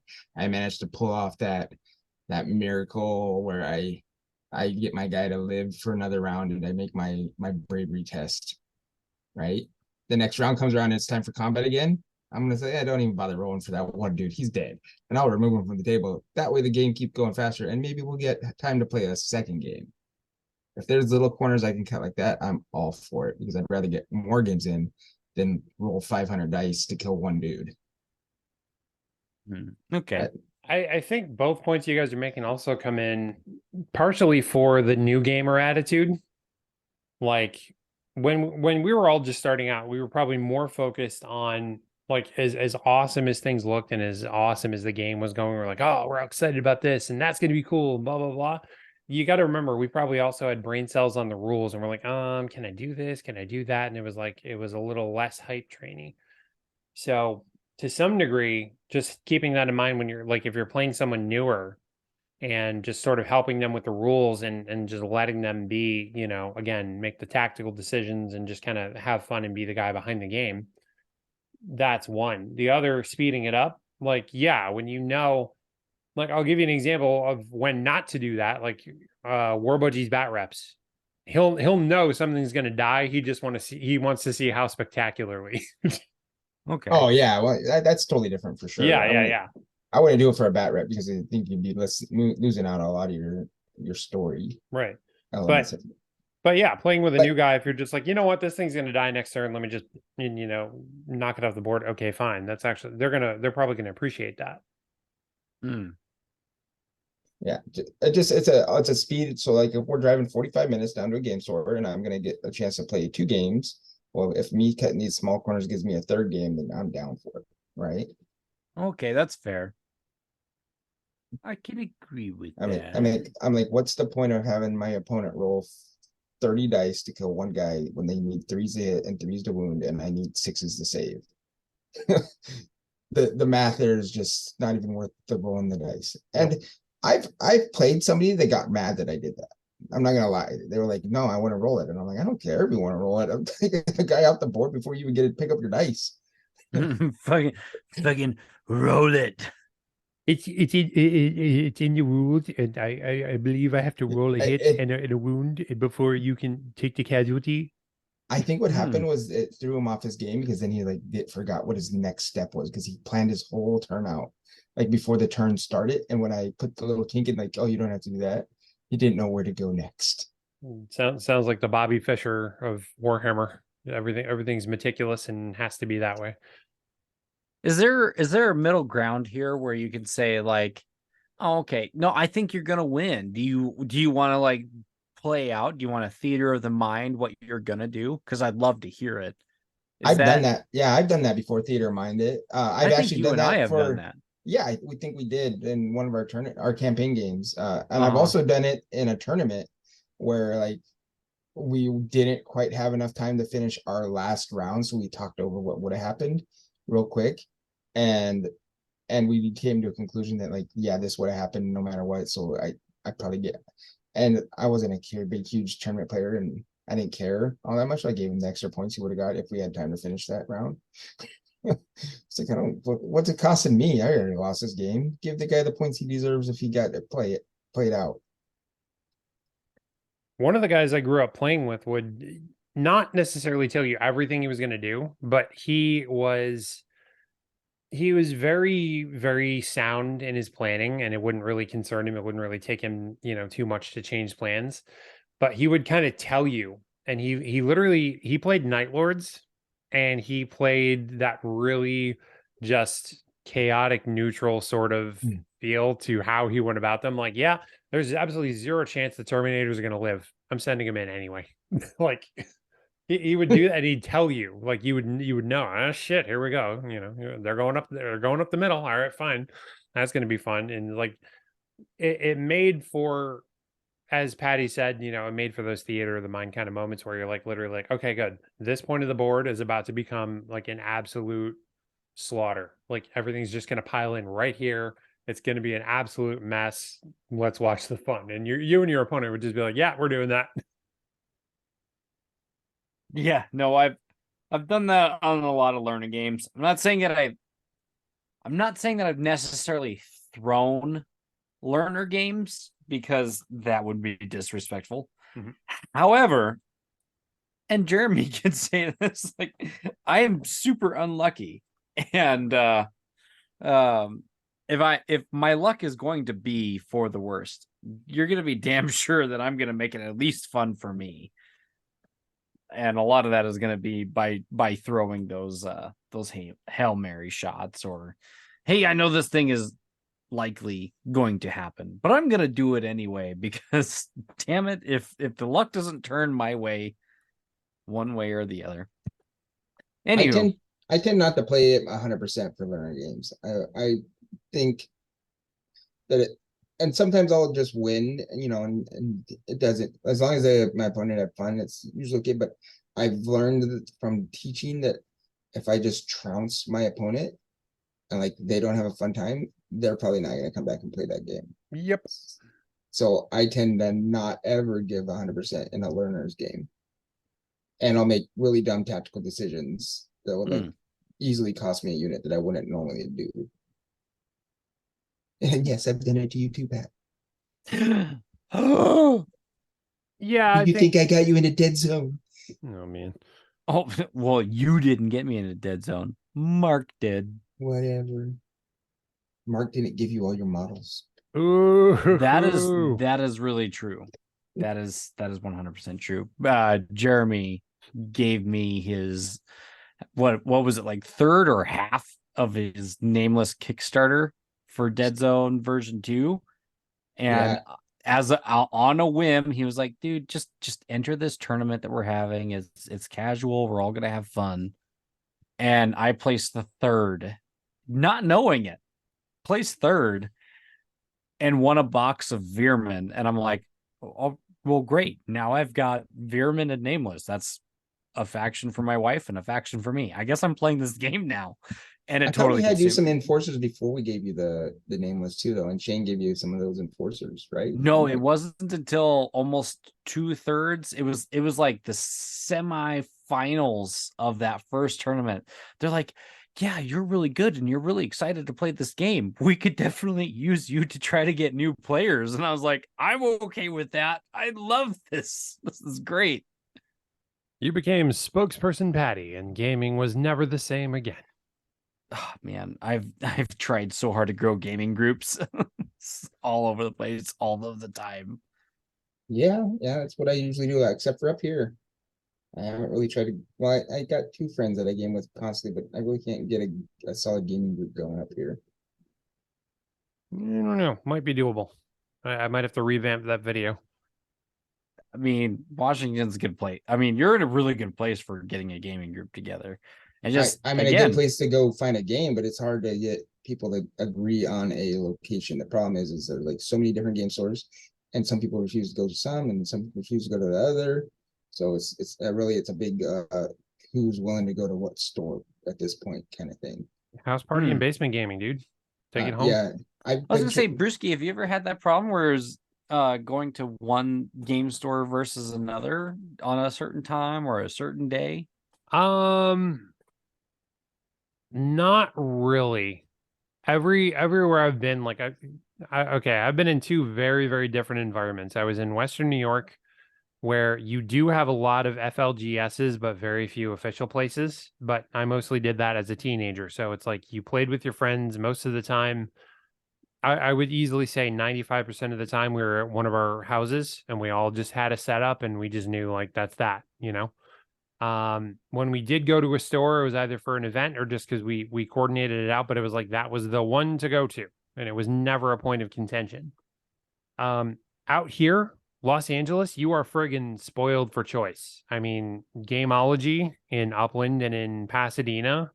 managed to pull off that miracle where I get my guy to live for another round, and I make my bravery test, right? The next round comes around and it's time for combat again. I'm gonna say, don't even bother rolling for that one dude. He's dead, and I'll remove him from the table. That way, the game keeps going faster, and maybe we'll get time to play a second game. If there's little corners I can cut like that, I'm all for it, because I'd rather get more games in than roll 500 dice to kill one dude. Okay. I think both points you guys are making also come in partially for the new gamer attitude. Like when we were all just starting out, we were probably more focused on, like, as awesome as things looked and as awesome as the game was going, we're like, oh, we're excited about this and that's going to be cool, blah, blah, blah. You got to remember, we probably also had brain cells on the rules, and we're like, can I do this? Can I do that? And it was a little less hype training. So to some degree, just keeping that in mind when you're like, if you're playing someone newer and just sort of helping them with the rules and just letting them be, again, make the tactical decisions and just kind of have fun and be the guy behind the game. That's one. The other, speeding it up. Like, yeah, when like, I'll give you an example of when not to do that. Like, Warbudgie's bat reps. He'll know something's going to die. He wants to see how spectacularly. Okay. Oh yeah, well that's totally different for sure. Yeah. I wouldn't do it for a bat rep because I think you'd be losing out on a lot of your story. Right. But yeah, playing with a new guy, if you're just like, you know what, this thing's gonna die next turn, let me just knock it off the board. Okay, fine. That's actually they're probably gonna appreciate that. Yeah, it's a speed. So like if we're driving 45 minutes down to a game store and I'm gonna get a chance to play 2 games, well, if me cutting these small corners gives me a 3rd game, then I'm down for it, right? Okay, that's fair. I can agree with that. I'm like, what's the point of having my opponent roll 30 dice to kill one guy when they need 3s to hit and 3s to wound, and I need 6s to save? The math there is just not even worth the rolling the dice. And I've played somebody that got mad that I did that. I'm not gonna lie. They were like, no, I want to roll it. And I'm like, I don't care if you want to roll it. I'm taking the guy off the board before you even get to pick up your dice. fucking roll it. It's in the rules, and I believe I have to roll a hit It, and a wound before you can take the casualty. I think what happened was it threw him off his game because then he like forgot what his next step was because he planned his whole turn out like before the turn started. And when I put the little kink in, like, oh, you don't have to do that, he didn't know where to go next. Sounds like the Bobby Fischer of Warhammer. Everything's meticulous and has to be that way. Is there a middle ground here where you can say like, oh, okay, no, I think you're gonna win. Do you want to like play out? Do you want a theater of the mind what you're gonna do? Because I'd love to hear it. I've done that. Yeah, I've done that before. Theater minded. I've actually done that have for. Done that. Yeah, we think we did in one of our campaign games. And I've Uh-huh. also done it in a tournament where like we didn't quite have enough time to finish our last round, so we talked over what would have happened real quick, and we came to a conclusion that like, yeah, this would have happened no matter what. So I probably get, and I wasn't a big huge tournament player, and I didn't care all that much. I gave him the extra points he would have got if we had time to finish that round. It's like, I don't, what's it costing me? I already lost this game. Give the guy the points he deserves if he got to play it out. One of the guys I grew up playing with would not necessarily tell you everything he was going to do, but he was very, very sound in his planning, and it wouldn't really concern him. It wouldn't really take him, too much to change plans, but he would kind of tell you. And he literally, he played Night Lords, and he played that really just chaotic, neutral sort of feel to how he went about them. Like, yeah, there's absolutely zero chance the Terminators are going to live. I'm sending him in anyway. Like, he would do that, and he'd tell you, like, you would know, ah, shit, here we go. They're going up the middle. All right, fine. That's going to be fun. And like, it made for, as Patty said, it made for those theater of the mind kind of moments where you're like, literally like, okay, good. This point of the board is about to become like an absolute slaughter. Like, everything's just going to pile in right here. It's going to be an absolute mess. Let's watch the fun. And you and your opponent would just be like, yeah, we're doing that. Yeah, no, I've done that on a lot of learning games. I'm not saying that I've necessarily thrown learner games because that would be disrespectful. Mm-hmm. However, and Jeremy can say this, like, I am super unlucky. And if my luck is going to be for the worst, you're gonna be damn sure that I'm gonna make it at least fun for me. And a lot of that is going to be by throwing those Hail Mary shots, or, hey, I know this thing is likely going to happen, but I'm going to do it anyway because, damn it, if the luck doesn't turn my way, one way or the other. Anywho, I tend not to play it 100% for learner games. I think that and sometimes I'll just win, and it doesn't, as long as my opponent had fun, it's usually okay. But I've learned from teaching that if I just trounce my opponent and like they don't have a fun time, they're probably not going to come back and play that game. Yep. So I tend to not ever give 100% in a learner's game. And I'll make really dumb tactical decisions that would like easily cost me a unit that I wouldn't normally do. And yes, I've done it to you too, Pat. Yeah. You think I got you in a dead zone? Oh, man. Oh, well, you didn't get me in a dead zone. Mark did. Whatever. Mark didn't give you all your models. Ooh. That is really true. That is 100% true. Jeremy gave me his what was it, like third or half of his nameless Kickstarter for Dead Zone version 2, and on a whim he was like, dude, just enter this tournament that we're having. It's casual, we're all gonna have fun. And I placed the third, not knowing it, placed third, and won a box of Veerman. And I'm like, oh, well, great, now I've got Veerman and Nameless. That's a faction for my wife and a faction for me. I guess I'm playing this game now. And I it thought we totally had you consumed. some enforcers before we gave you the name list too, though, and Shane gave you some of those enforcers, right? No, it wasn't until almost 2/3. It was like the semi-finals of that first tournament. They're like, yeah, you're really good and you're really excited to play this game. We could definitely use you to try to get new players. And I was like, I'm okay with that. I love this. This is great. You became spokesperson Patty, and gaming was never the same again. Oh, man, I've tried so hard to grow gaming groups all over the place, all of the time. Yeah, that's what I usually do, except for up here. I haven't really tried to. Well, I got two friends that I game with constantly, but I really can't get a solid gaming group going up here. I don't know. Might be doable. I might have to revamp that video. I mean, Washington's a good place. I mean, you're in a really good place for getting a gaming group together. And just I'm in a again, good place to go find a game, but it's hard to get people to agree on a location. The problem is there's like so many different game stores, and some people refuse to go to some, and some people refuse to go to the other. So it's really it's a big who's willing to go to what store at this point kind of thing. House party and basement gaming, dude. Take it home. Yeah, I was gonna say, Bruski, have you ever had that problem where it's going to one game store versus another on a certain time or a certain day? Not really. Everywhere I've been, like I've been in two very, very different environments. I was in Western New York, where you do have a lot of FLGSs, but very few official places. But I mostly did that as a teenager. So it's like you played with your friends most of the time. I would easily say 95% of the time we were at one of our houses and we all just had a setup and we just knew like that's that, you know. When we did go to a store, it was either for an event or just because we coordinated it out, but it was like that was the one to go to, and it was never a point of contention. Out here, Los Angeles, you are friggin' spoiled for choice. I mean, Gameology in Upland and in Pasadena,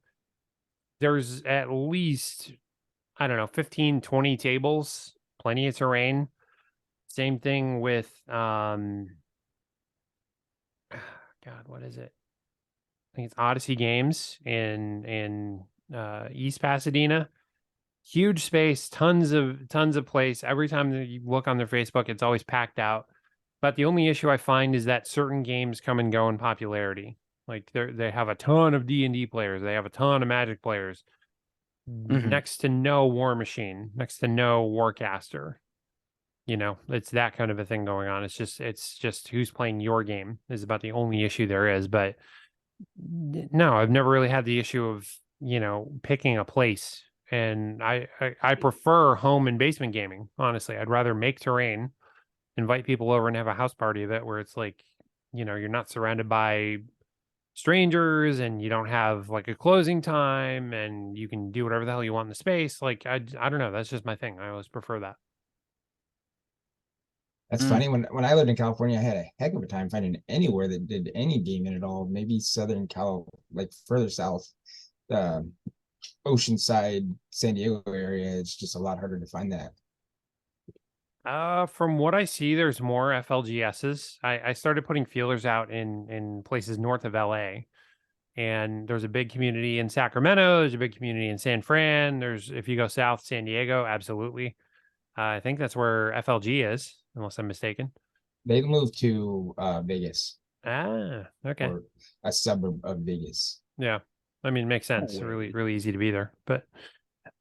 there's at least, I don't know, 15, 20 tables, plenty of terrain. Same thing with God, what is it? I think it's Odyssey Games in East Pasadena. Huge space, tons of place. Every time that you look on their Facebook, it's always packed out. But the only issue I find is that certain games come and go in popularity. Like they have a ton of D&D players, they have a ton of Magic players. Next to no War Machine, next to no Warcaster. You know, it's that kind of a thing going on. It's just who's playing your game is about the only issue there is. But no, I've never really had the issue of, you know, picking a place. And I prefer home and basement gaming, honestly. I'd rather make terrain, invite people over and have a house party of it where it's like, you know, you're not surrounded by strangers and you don't have like a closing time and you can do whatever the hell you want in the space. Like I don't know, that's just my thing. I always prefer that. That's funny. When I lived in California, I had a heck of a time finding anywhere that did any gaming at all. Maybe Southern Cal, like further south, Oceanside, San Diego area. It's just a lot harder to find that. From what I see, there's more FLGSs. I started putting feelers out in places north of LA, and there's a big community in Sacramento. There's a big community in San Fran. There's, if you go south, San Diego, absolutely. I think that's where FLG is, unless I'm mistaken. They moved to Vegas. Ah, okay. Or a suburb of Vegas. Yeah. I mean, it makes sense. Really, really easy to be there. But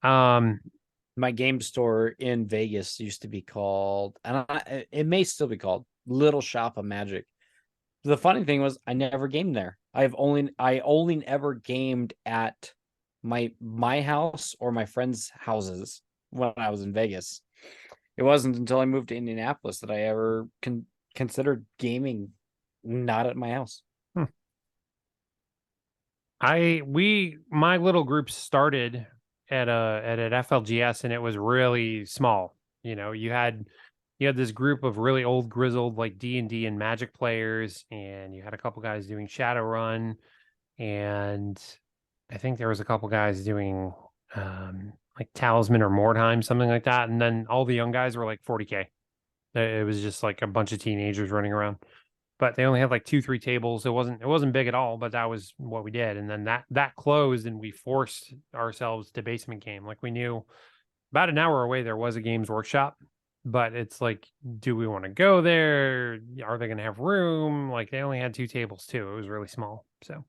my game store in Vegas used to be called, and it may still be called, Little Shop of Magic. The funny thing was I never gamed there. I only ever gamed at my house or my friends' houses when I was in Vegas. It wasn't until I moved to Indianapolis that I ever considered gaming not at my house. My little group started at an FLGS and it was really small. You know, you had this group of really old grizzled like D&D and Magic players, and you had a couple guys doing Shadowrun, and I think there was a couple guys doing like Talisman or Mordheim, something like that. And then all the young guys were like 40K. It was just like a bunch of teenagers running around. but they only had like 2-3 tables. It wasn't big at all, but that was what we did. And then that closed, and we forced ourselves to basement game. Like, we knew about an hour away there was a Games Workshop, but it's like, do we want to go there? Are they going to have room? Like, they only had 2 tables too. It was really small. So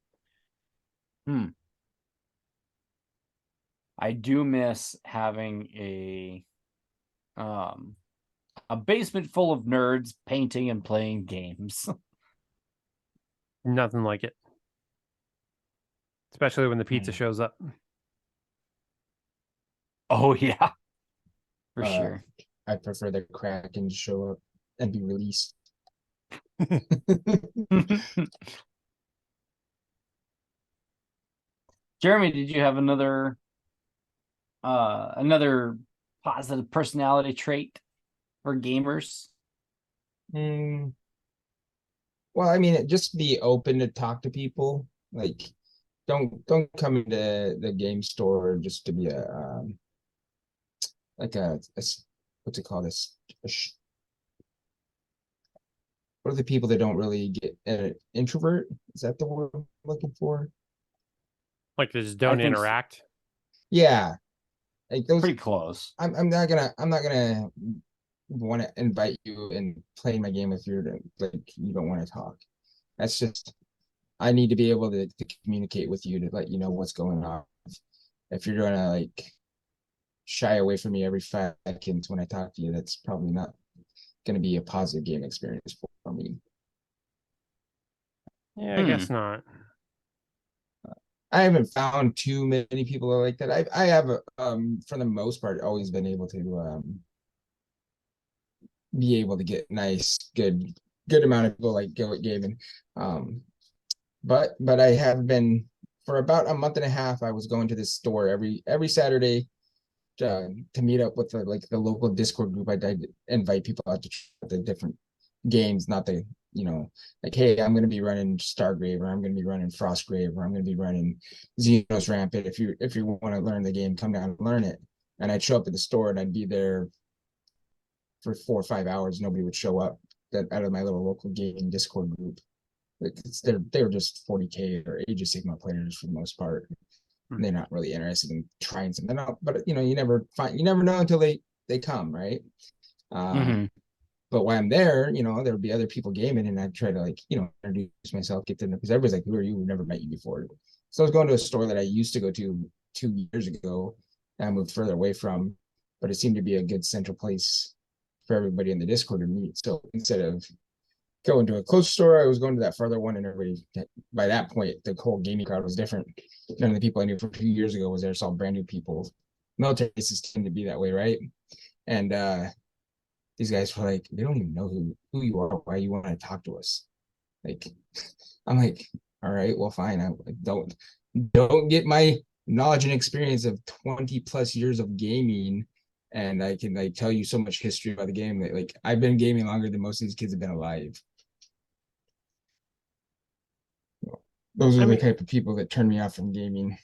I do miss having a basement full of nerds painting and playing games. nothing like it, especially when the pizza shows up. Oh yeah, for sure. I prefer the Kraken to show up and be released. Jeremy, did you have another positive personality trait for gamers? Well, I mean, just be open to talk to people. Like, don't come into the game store just to be like a what's it called? What are the people that don't really get an introvert? Is that the word I'm looking for? Like, they just don't interact. Yeah, like those. Pretty close. I'm not gonna want to invite you and play my game if you're like you don't want to talk. That's just, I need to be able to communicate with you to let you know what's going on. If you're gonna like shy away from me every 5 seconds when I talk to you, that's probably not gonna be a positive game experience for me. Yeah, I guess not. I haven't found too many people like that. I have for the most part always been able to be able to get nice, good amount of people like go at gaming. But I have been for about a month and a half. I was going to this store every Saturday to meet up with the local Discord group. I invite people out to try the different games, not the like, hey, I'm going to be running Stargrave, or I'm going to be running Frostgrave, or I'm going to be running Xenos Rampant. If you want to learn the game, come down and learn it. And I'd show up at the store and I'd be there for 4 or 5 hours. Nobody would show up out of my little local gaming Discord group. Like, they're just 40K or Age of Sigma players for the most part. They're not really interested in trying something out, but you never know until they come, right? But while I'm there, there would be other people gaming, and I'd try to introduce myself, get to know, because everybody's like, who are you? We've never met you before. So I was going to a store that I used to go to 2 years ago, and I moved further away from, but it seemed to be a good central place for everybody in the Discord to meet. So instead of going to a close store, I was going to that further one, and everybody, by that point, the whole gaming crowd was different. None of the people I knew from 2 years ago was there. It's all brand new people. Military bases tend to be that way, right? And these guys were like, they don't even know who you are, why you want to talk to us. Like, I'm like, all right, well, fine. I don't get my knowledge and experience of 20 plus years of gaming, and I can tell you so much history about the game that I've been gaming longer than most of these kids have been alive. Those are the type of people that turn me off from gaming.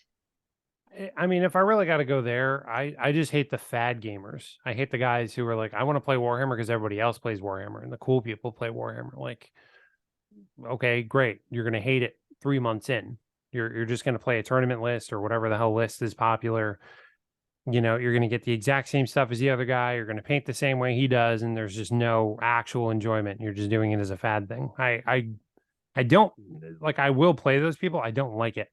I mean, if I really got to go there, I just hate the fad gamers. I hate the guys who are like, I want to play Warhammer because everybody else plays Warhammer and the cool people play Warhammer. Like, okay, great. You're going to hate it 3 months in. You're just going to play a tournament list or whatever the hell list is popular. You're going to get the exact same stuff as the other guy. You're going to paint the same way he does, and there's just no actual enjoyment. You're just doing it as a fad thing. I don't like. I will play those people. I don't like it.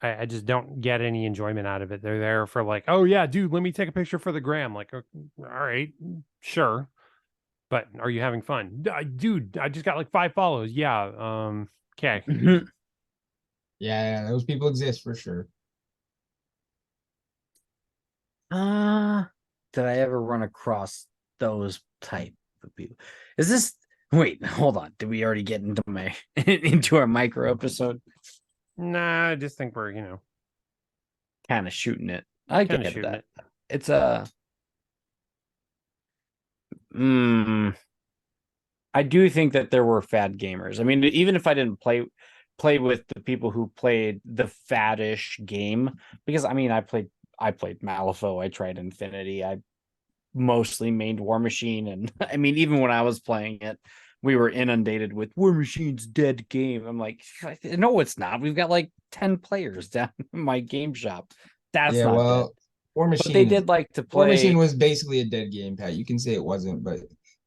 I just don't get any enjoyment out of it. They're there for like, oh yeah, dude, let me take a picture for the gram. Like, all right, sure, but are you having fun, dude? I just got like 5 follows. Yeah, okay. Yeah, those people exist for sure. Did I ever run across those type of people? Is this? Wait, hold on. Did we already get into into our micro episode? Nah, I just think we're kind of shooting it. I get that. It's I do think that there were fad gamers. I mean, even if I didn't play with the people who played the faddish game, because I mean, I played Malifaux, I tried Infinity, I mostly mained War Machine, and I mean, even when I was playing it, we were inundated with War Machine's dead game. I'm like, no, it's not. We've got like 10 players down in my game shop. That's Yeah, not well, dead. War But Machine. they did like to War Machine play. was basically a dead game, Pat. You can say it wasn't, but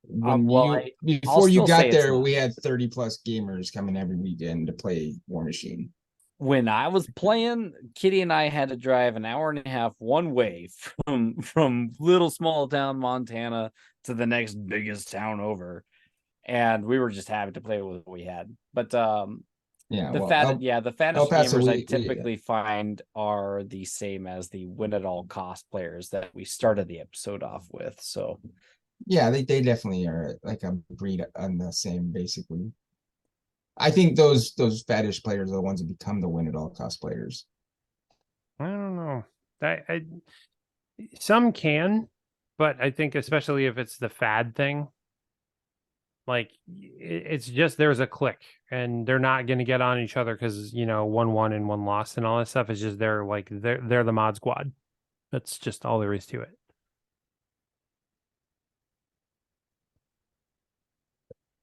when I'll before you still say got it's there, not. we had 30 plus gamers coming every weekend to play War Machine. When I was playing, Kitty and I had to drive an hour and a half one way from little small town Montana to the next biggest town over, and we were just happy to play with what we had. But the fattest Paso, gamers I typically find are the same as the win at all cost players that we started the episode off with. So yeah, they definitely are like a breed on the same, basically. I think those fattish players are the ones that become the win at all cost players. I don't know. Some can, but I think especially if it's the fad thing, like it's just there's a click and they're not going to get on each other because one won and one lost and all that stuff. It's just they're the mod squad. That's just all there is to it.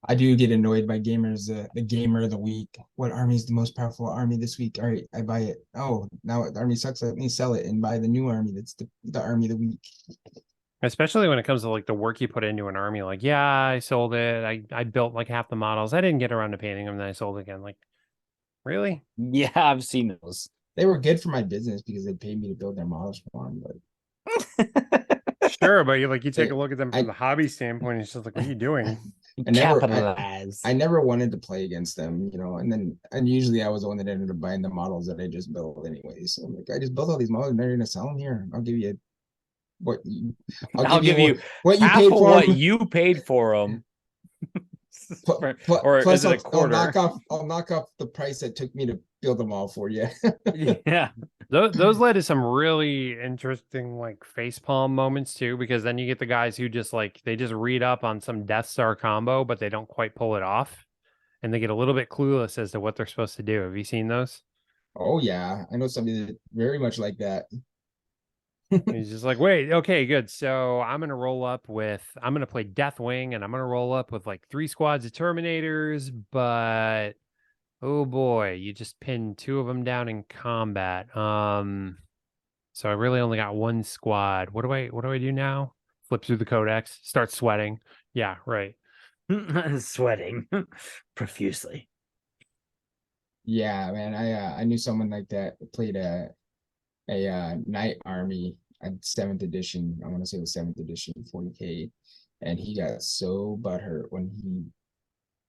I do get annoyed by gamers. The gamer of the week. What army is the most powerful army this week? All right, I buy it. Oh, now the army sucks. Let me sell it and buy the new army. That's the army of the week. Especially when it comes to like the work you put into an army. Like, yeah, I sold it. I built like half the models. I didn't get around to painting them. Then I sold again. Like, really? yeah, I've seen those. They were good for my business because they paid me to build their models for them. But sure, but you take a look at them from the hobby standpoint. It's just like, what are you doing? I never wanted to play against them, and usually I was the one that ended up buying the models that I just built anyway. So I'm like, I just built all these models and they're gonna sell them here. I'll give you I'll give you what you half paid of for what them. you paid for them. Or is it a quarter? I'll knock off the price that took me to build them all for you. Yeah. Those led to some really interesting like facepalm moments too, because then you get the guys who just they just read up on some Death Star combo, but they don't quite pull it off. And they get a little bit clueless as to what they're supposed to do. Have you seen those? Oh yeah. I know somebody that very much like that. He's just like, wait, okay, good. So I'm gonna play Deathwing, and I'm gonna roll up with like 3 squads of Terminators, but oh boy, you just pinned 2 of them down in combat. So I really only got 1 squad. What do I do now? Flip through the codex, start sweating. Yeah, right. Sweating profusely. Yeah, man. I knew someone like that played a Knight Army at 7th edition. I want to say it was 7th edition, 40K, and he got so butthurt when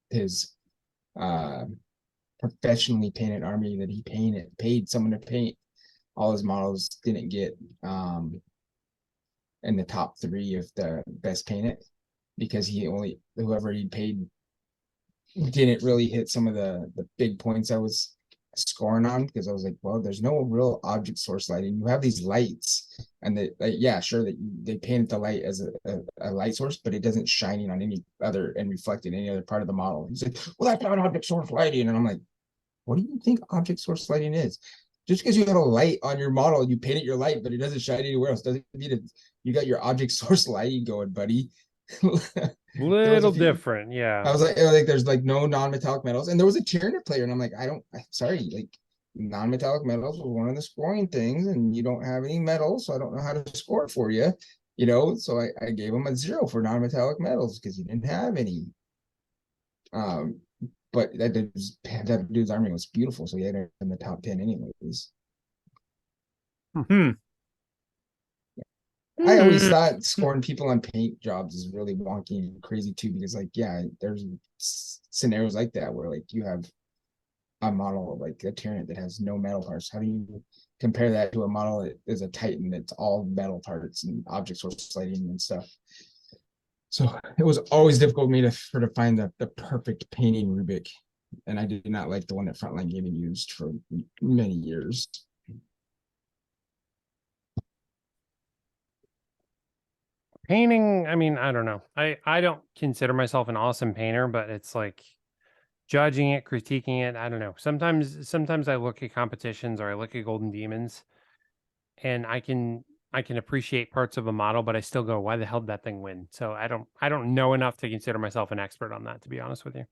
his professionally painted army that he paid someone to paint all his models didn't get in the top 3 of the best painted because whoever he paid didn't really hit some of the big points I was scoring on, because I was like, well, there's no real object source lighting. You have these lights, and sure that they painted the light as a light source, but it doesn't shining on any other and reflect in any other part of the model. He's like, well, that's not object source lighting, and I'm like, what do you think object source lighting is? Just because you have a light on your model, you painted your light, but it doesn't shine anywhere else, doesn't mean that you got your object source lighting going, buddy. Little different, yeah. I was like, there's like no non-metallic metals, and there was a Tyranid player, and I'm like, I'm sorry, like non-metallic metals was one of the scoring things, and you don't have any metals, so I don't know how to score it for you, So I gave him a 0 for non-metallic metals because he didn't have any. But that dude's army was beautiful, so he had it in the top 10 anyways. I always thought scoring people on paint jobs is really wonky and crazy too, because there's scenarios like that where you have a model like a Tyrant that has no metal parts. How do you compare that to a model that is a Titan that's all metal parts and object source lighting and stuff? So it was always difficult for me to find the perfect painting rubric, and I did not like the one that Frontline Gaming used for many years. Painting, I mean, I don't know. I don't consider myself an awesome painter, but it's like judging it, critiquing it. I don't know. Sometimes I look at competitions or I look at Golden Demons, and I can I can appreciate parts of a model, but I still go, why the hell did that thing win? So I don't know enough to consider myself an expert on that, to be honest with you.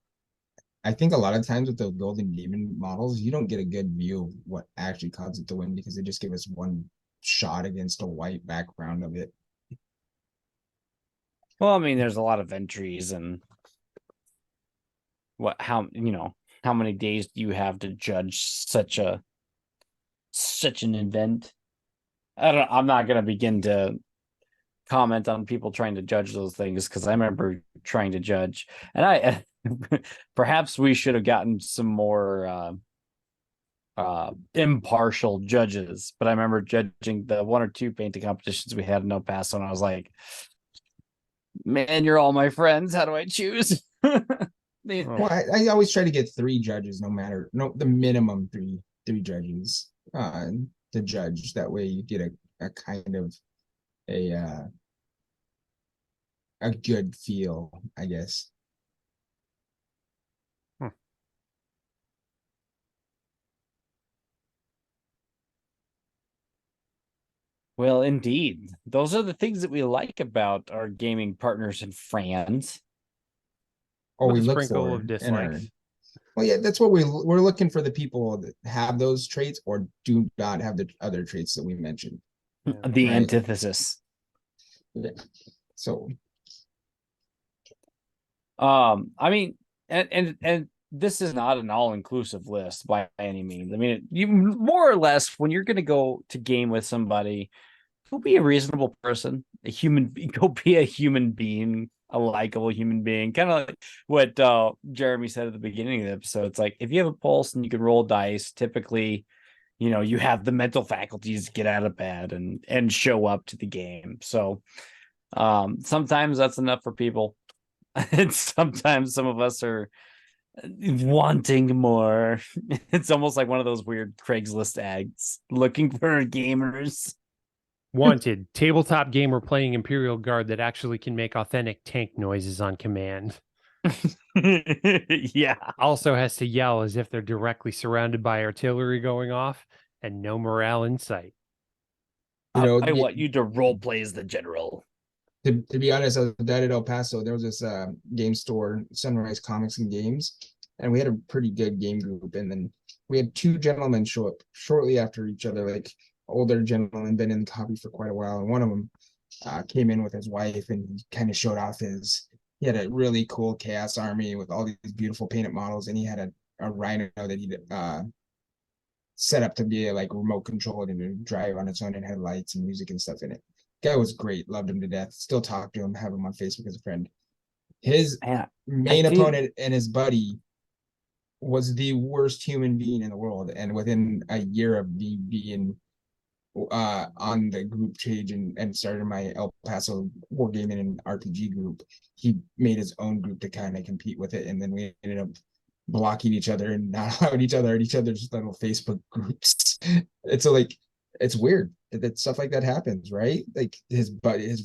I think a lot of times with the golden demon models, you don't get a good view of what actually caused it to win because they just give us one shot against a white background of it. Well, I mean, there's a lot of entries and how many days do you have to judge such an event? I'm not gonna begin to comment on people trying to judge those things because I remember trying to judge, and I perhaps we should have gotten some more impartial judges, but I remember judging the 1 or 2 painting competitions we had in El Paso, and I was like, man, you're all my friends. How do I choose? Well, I always try to get 3 judges, the minimum three judges to judge. That way you get a kind of a good feel, I guess. Well, indeed. Those are the things that we like about our gaming partners and friends. Or With we a look sprinkle for of in dislikes. well, yeah, that's what we're looking for, the people that have those traits or do not have the other traits that we mentioned. The Right. antithesis. Yeah. So I mean, and this is not an all-inclusive list by any means. I mean, you more or less, when you're going to go to game with somebody, go be a reasonable person, go be a human being, a likable human being, kind of like what Jeremy said at the beginning of the episode. It's like, if you have a pulse and you can roll dice, typically, you have the mental faculties to get out of bed and show up to the game. So sometimes that's enough for people. And sometimes some of us are wanting more. It's almost like one of those weird Craigslist ads looking for gamers. Wanted tabletop gamer playing Imperial Guard that actually can make authentic tank noises on command. Yeah. Also has to yell as if they're directly surrounded by artillery going off and no morale in sight. I want you to role play as the general. To be honest, I was down at El Paso. There was this game store, Sunrise Comics and Games, and we had a pretty good game group. And then we had 2 gentlemen show up shortly after each other, like older gentlemen, been in the hobby for quite a while. And one of them came in with his wife and he kind of showed off he had a really cool Chaos Army with all these beautiful painted models, and he had a Rhino that he set up to be like remote controlled and to drive on its own and had lights and music and stuff in it. Guy was great, loved him to death. Still talk to him, have him on Facebook as a friend. His main opponent and his buddy was the worst human being in the world, and within a year of me being on the group page and started my El Paso wargaming and RPG group, he made his own group to kind of compete with it, and then we ended up blocking each other and not allowing each other at each other's little Facebook groups. It's like, it's weird that stuff like that happens, right? Like his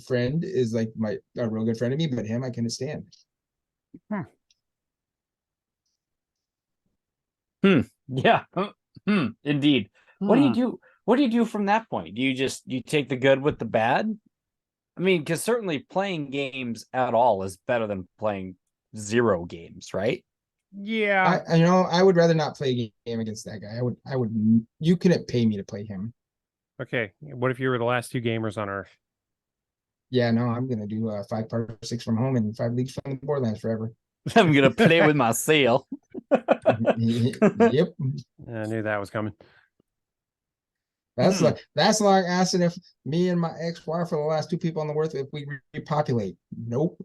friend is like a real good friend of me, but him I couldn't stand. Yeah. Indeed. What do you do? What do you do from that point? Do you take the good with the bad? I mean, because certainly playing games at all is better than playing 0 games, right? Yeah. I would rather not play a game against that guy. You couldn't pay me to play him. Okay. What if you were the last 2 gamers on Earth? Yeah, no, I'm gonna do 5 par 6 from home and 5 leagues from the Borderlands forever. I'm gonna play with my sail. Yep. I knew that was coming. That's like asking if me and my ex-wife are the last 2 people on the earth if we repopulate. Nope.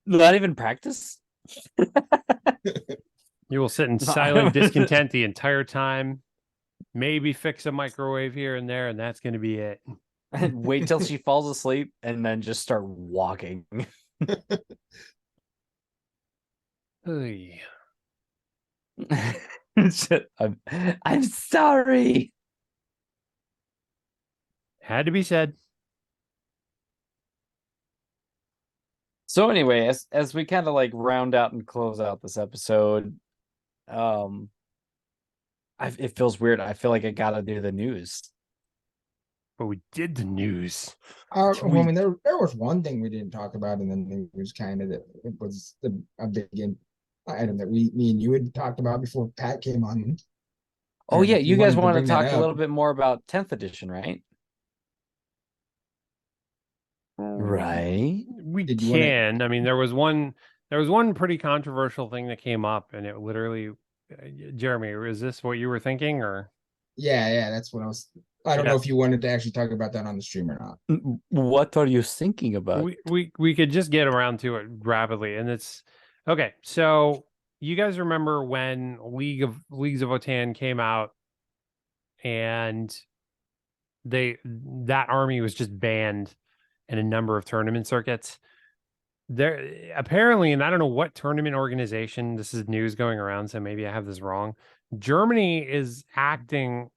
Not even practice. You will sit in silent discontent the entire time. Maybe fix a microwave here and there, and that's going to be it. Wait till she falls asleep and then just start walking. I'm sorry. Had to be said. So anyway, as we kind of like round out and close out this episode, it feels weird. I feel like I gotta do the news. but we did the news. Well, I mean, there was one thing we didn't talk about in the news, kind of, that it was a big item that me and you had talked about before Pat came on. Oh yeah, you guys wanted to talk a up. little bit more about 10th edition, right? Right. We can. I mean, there was one pretty controversial thing that came up, and it literally, Jeremy, is this what you were thinking, or? Yeah, that's what I was. I don't know if you wanted to actually talk about that on the stream or not. What are you thinking about? We could just get around to it rapidly, and it's okay. So you guys remember when Leagues of Votan came out, and that army was just banned in a number of tournament circuits. There apparently, and I don't know what tournament organization, this is news going around, so maybe I have this wrong. Germany is acting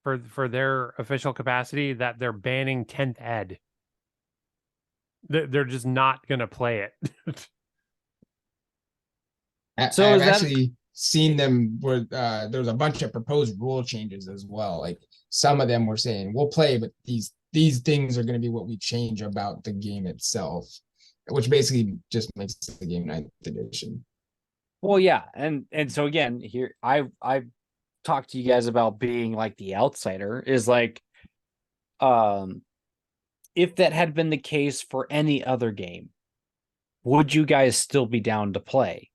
for their official capacity that they're banning 10th ed. They're just not going to play it. So I've actually seen them where there was a bunch of proposed rule changes as well. Like some of them were saying we'll play, but these things are going to be what we change about the game itself, which basically just makes the game 9th edition. Well, yeah, and so again, here I've talked to you guys about being like the outsider. Is like, if that had been the case for any other game, would you guys still be down to play?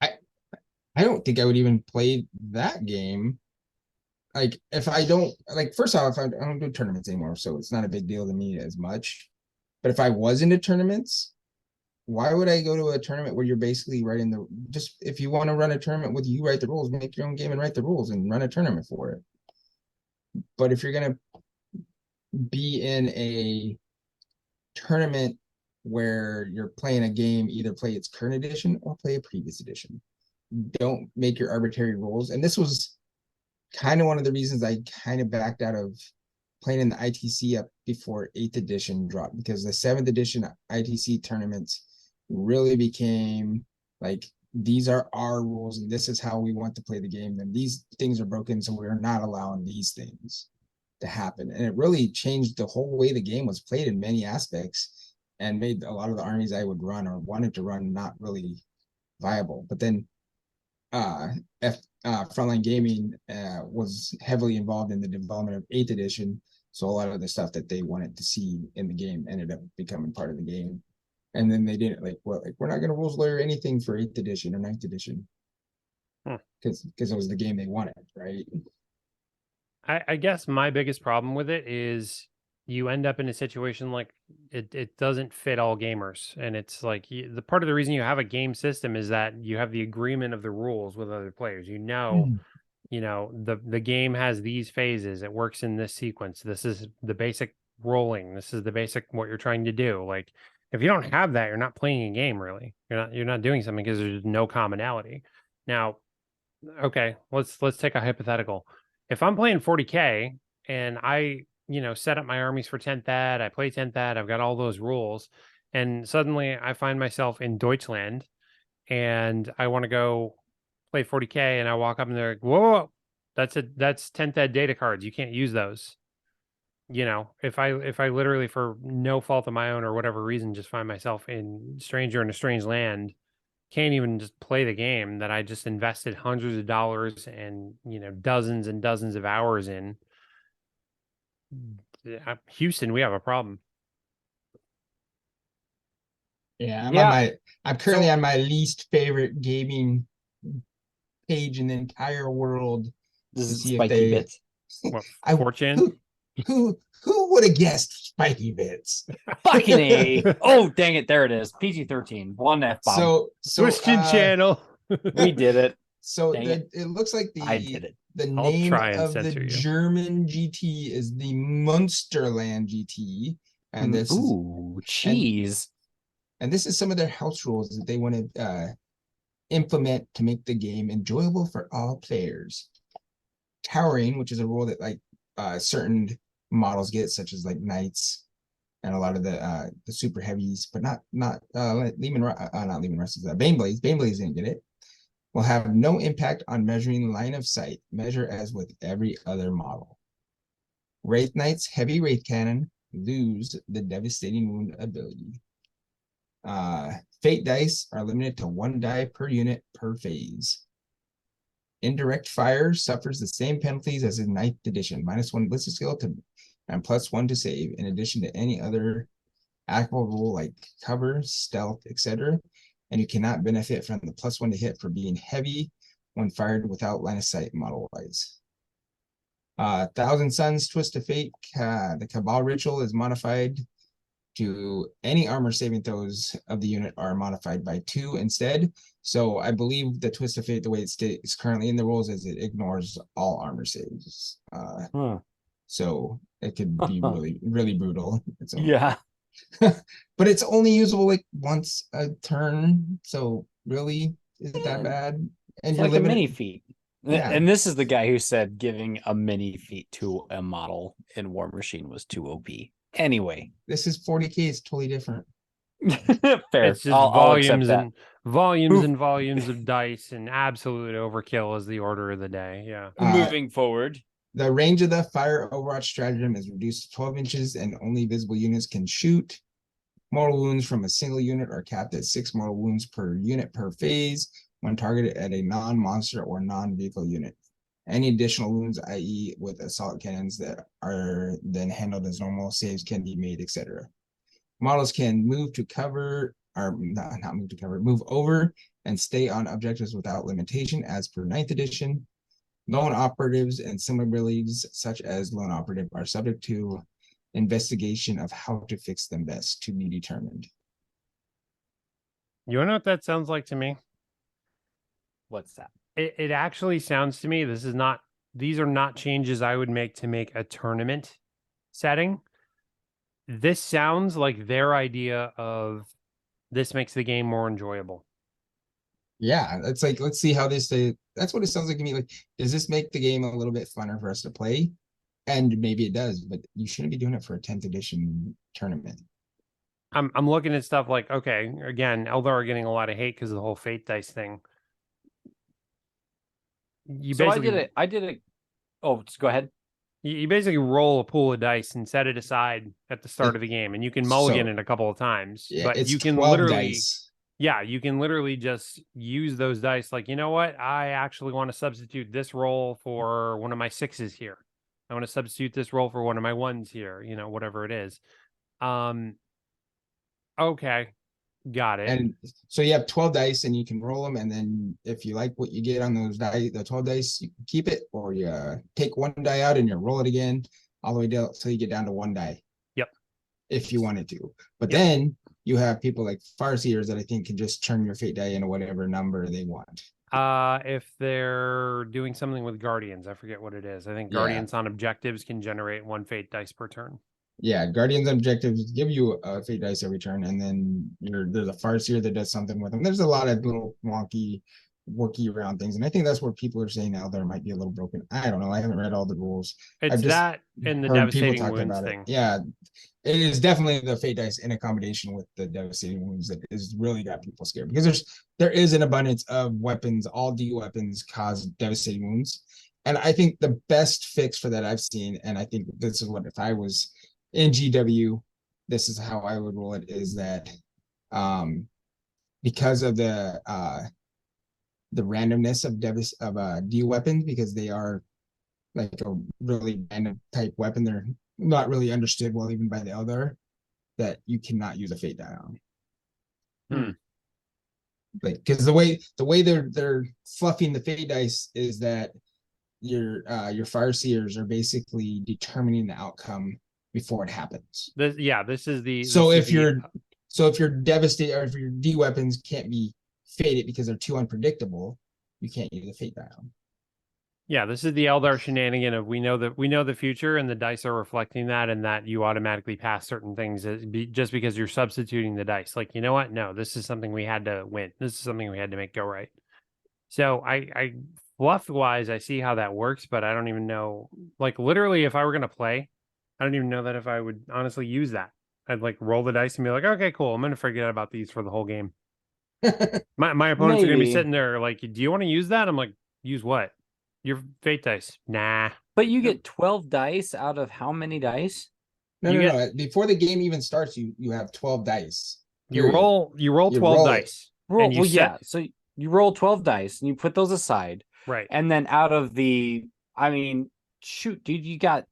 I don't think I would even play that game. Like if I don't like, first off, I don't do tournaments anymore, so it's not a big deal to me as much. But if I was into tournaments, why would I go to a tournament where you're basically writing just if you want to run a tournament with you write the rules, make your own game and write the rules and run a tournament for it. But if you're gonna be in a tournament where you're playing a game, either play its current edition or play a previous edition. Don't make your arbitrary rules. And this was kind of one of the reasons I kind of backed out of playing in the ITC up before 8th edition dropped, because the 7th edition ITC tournaments really became like, these are our rules and this is how we want to play the game, and these things are broken, so we're not allowing these things to happen. And it really changed the whole way the game was played in many aspects, and made a lot of the armies I would run or wanted to run not really viable. But then Frontline Gaming was heavily involved in the development of 8th edition, so a lot of the stuff that they wanted to see in the game ended up becoming part of the game. And then they didn't we're not going to rules lawyer anything for 8th edition or 9th edition, because it was the game they wanted, right? I guess my biggest problem with it is you end up in a situation like it doesn't fit all gamers, and it's like the part of the reason you have a game system is that you have the agreement of the rules with other players. You know, the game has these phases. It works in this sequence. This is the basic rolling. This is the basic what you're trying to do. Like if you don't have that, you're not playing a game. Really, you're not doing something because there's no commonality. Now, okay, let's take a hypothetical. If I'm playing 40K and I set up my armies for 10th ed, I play 10th ed, I've got all those rules, and suddenly I find myself in Deutschland and I want to go play 40K, and I walk up and they're like, whoa, that's 10th ed data cards. You can't use those. If I literally for no fault of my own or whatever reason just find myself in a strange land, can't even just play the game that I just invested hundreds of dollars and dozens and dozens of hours in. Houston, we have a problem. Yeah, I'm currently on my least favorite gaming page in the entire world. This is Spiky Bits. Fortune. Who would have guessed Spiky Bits? Fucking A. Oh, dang it. There it is. PG-13. One F-bomb. So Christian channel. We did it. So it looks like I did it. The name of the German GT is the Munsterland GT. And this cheese. And this is some of their house rules that they want to implement to make the game enjoyable for all players. Towering, which is a rule that certain models get, such as like knights and a lot of the super heavies, but not Lehman Russ, Baneblades. Baneblades didn't get it. Will have no impact on measuring line of sight. Measure as with every other model. Wraith Knight's heavy Wraith Cannon lose the devastating wound ability. Fate dice are limited to 1 die per unit per phase. Indirect fire suffers the same penalties as in 9th edition, -1 ballistic skill to and +1 to save, in addition to any other actionable rule like cover, stealth, etc. And you cannot benefit from the +1 to hit for being heavy when fired without line of sight model-wise. Thousand Suns Twist of Fate, the Cabal Ritual is modified to any armor saving throws of the unit are modified by 2 instead. So I believe the Twist of Fate, the way it's currently in the rules, is it ignores all armor saves. So it could be really, really brutal. Yeah. But it's only usable like once a turn. So really, is it that bad? And It's you're like a limited. mini feat. Yeah. And this is the guy who said giving a mini feat to a model in War Machine was too OP. Anyway, This is 40k. It's totally different. fair. It's just I'll accept volumes that. and volumes and volumes of dice, and absolute overkill is the order of the day. Yeah. Moving forward. The range of the fire Overwatch stratagem is reduced to 12 inches, and only visible units can shoot. Mortal wounds from a single unit are capped at 6 mortal wounds per unit per phase when targeted at a non-monster or non-vehicle unit. Any additional wounds, i.e. with assault cannons that are then handled as normal, saves can be made, etc. Models can move to cover, or not move to cover, move over and stay on objectives without limitation as per 9th edition. Lone operatives and similar abilities, such as lone operative, are subject to investigation of how to fix them best to be determined. You want to know what that sounds like to me? What's that? It actually sounds to me, these are not changes I would make to make a tournament setting. This sounds like their idea of this makes the game more enjoyable. Yeah, it's like, let's see how this, that's what it sounds like to me. Like, does this make the game a little bit funner for us to play? And maybe it does, but you shouldn't be doing it for a 10th edition tournament. I'm looking at stuff like, okay, again, Eldar are getting a lot of hate because of the whole fate dice thing. I did it. Oh, just go ahead. You basically roll a pool of dice and set it aside at the start of the game, and you can mulligan it a couple of times. Yeah, but it's you can 12 literally, dice. yeah, you can literally just use those dice. Like, you know what? I actually want to substitute this roll for one of my 6s here. I want to substitute this roll for one of my 1s here. You know, whatever it is. Okay, got it. And so you have 12 dice and you can roll them, and then if you like what you get on those dice, the 12 dice, you can keep it, or you take 1 die out and you roll it again all the way down till you get down to 1 die. Yep. If you wanted to. But Yep. then you have people like Farseers that I think can just turn your fate die into whatever number they want. If they're doing something with Guardians, I forget what it is. I think Guardians on objectives can generate 1 fate dice per turn. Yeah, Guardians objectives give you a fate dice every turn, and then there's a Farseer that does something with them. There's a lot of little wonky, worky around things, and I think that's where people are saying now there might be a little broken. I don't know. I haven't read all the rules. It's that and the devastating wounds thing. Yeah, it is definitely the fate dice in a combination with the devastating wounds that has really got people scared, because there is an abundance of weapons. All D weapons cause devastating wounds, and I think the best fix for that I've seen, and I think this is what, if I was in GW, this is how I would roll it, is that because of the randomness of D weapons, because they are like a really random type weapon, they're not really understood well even by the Eldar, that you cannot use a fate die on. Like, because the way they're fluffing the fate dice is that your Farseers are basically determining the outcome before it happens. This is the if you're devastated, or if your D weapons can't be fated because they're too unpredictable, you can't use a fate die on. Yeah, this is the Eldar shenanigan of we know the future, and the dice are reflecting that, and that you automatically pass certain things just because you're substituting the dice. Like, you know what? No, this is something we had to win. This is something we had to make go right. So I fluff wise, I see how that works, but I don't even know. Like, literally, if I were gonna play, I don't even know that if I would honestly use that. I'd like roll the dice and be like, okay, cool. I'm gonna forget about these for the whole game. My opponents are gonna be sitting there like, do you want to use that? I'm like, use what? Your fate dice. Nah, But you get 12 dice out of how many dice? No. Before the game even starts, you have 12 dice. You roll 12 roll it. dice. And you yeah. So you roll 12 dice and you put those aside. Right. And then out of the, I mean, shoot, dude, you got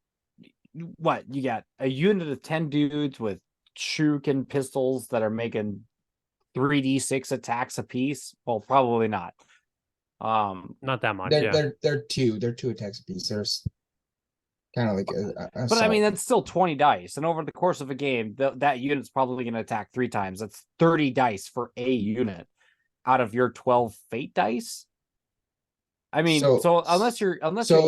what? You got a unit of 10 dudes with shuriken pistols that are making 3d6 attacks apiece. Well, probably not. Not that much. They're two attacks apiece. There's kind of like a but I mean, that's still 20 dice. And over the course of a game, that unit's probably going to attack 3 times. That's 30 dice for a unit out of your 12 fate dice. I mean, so unless you're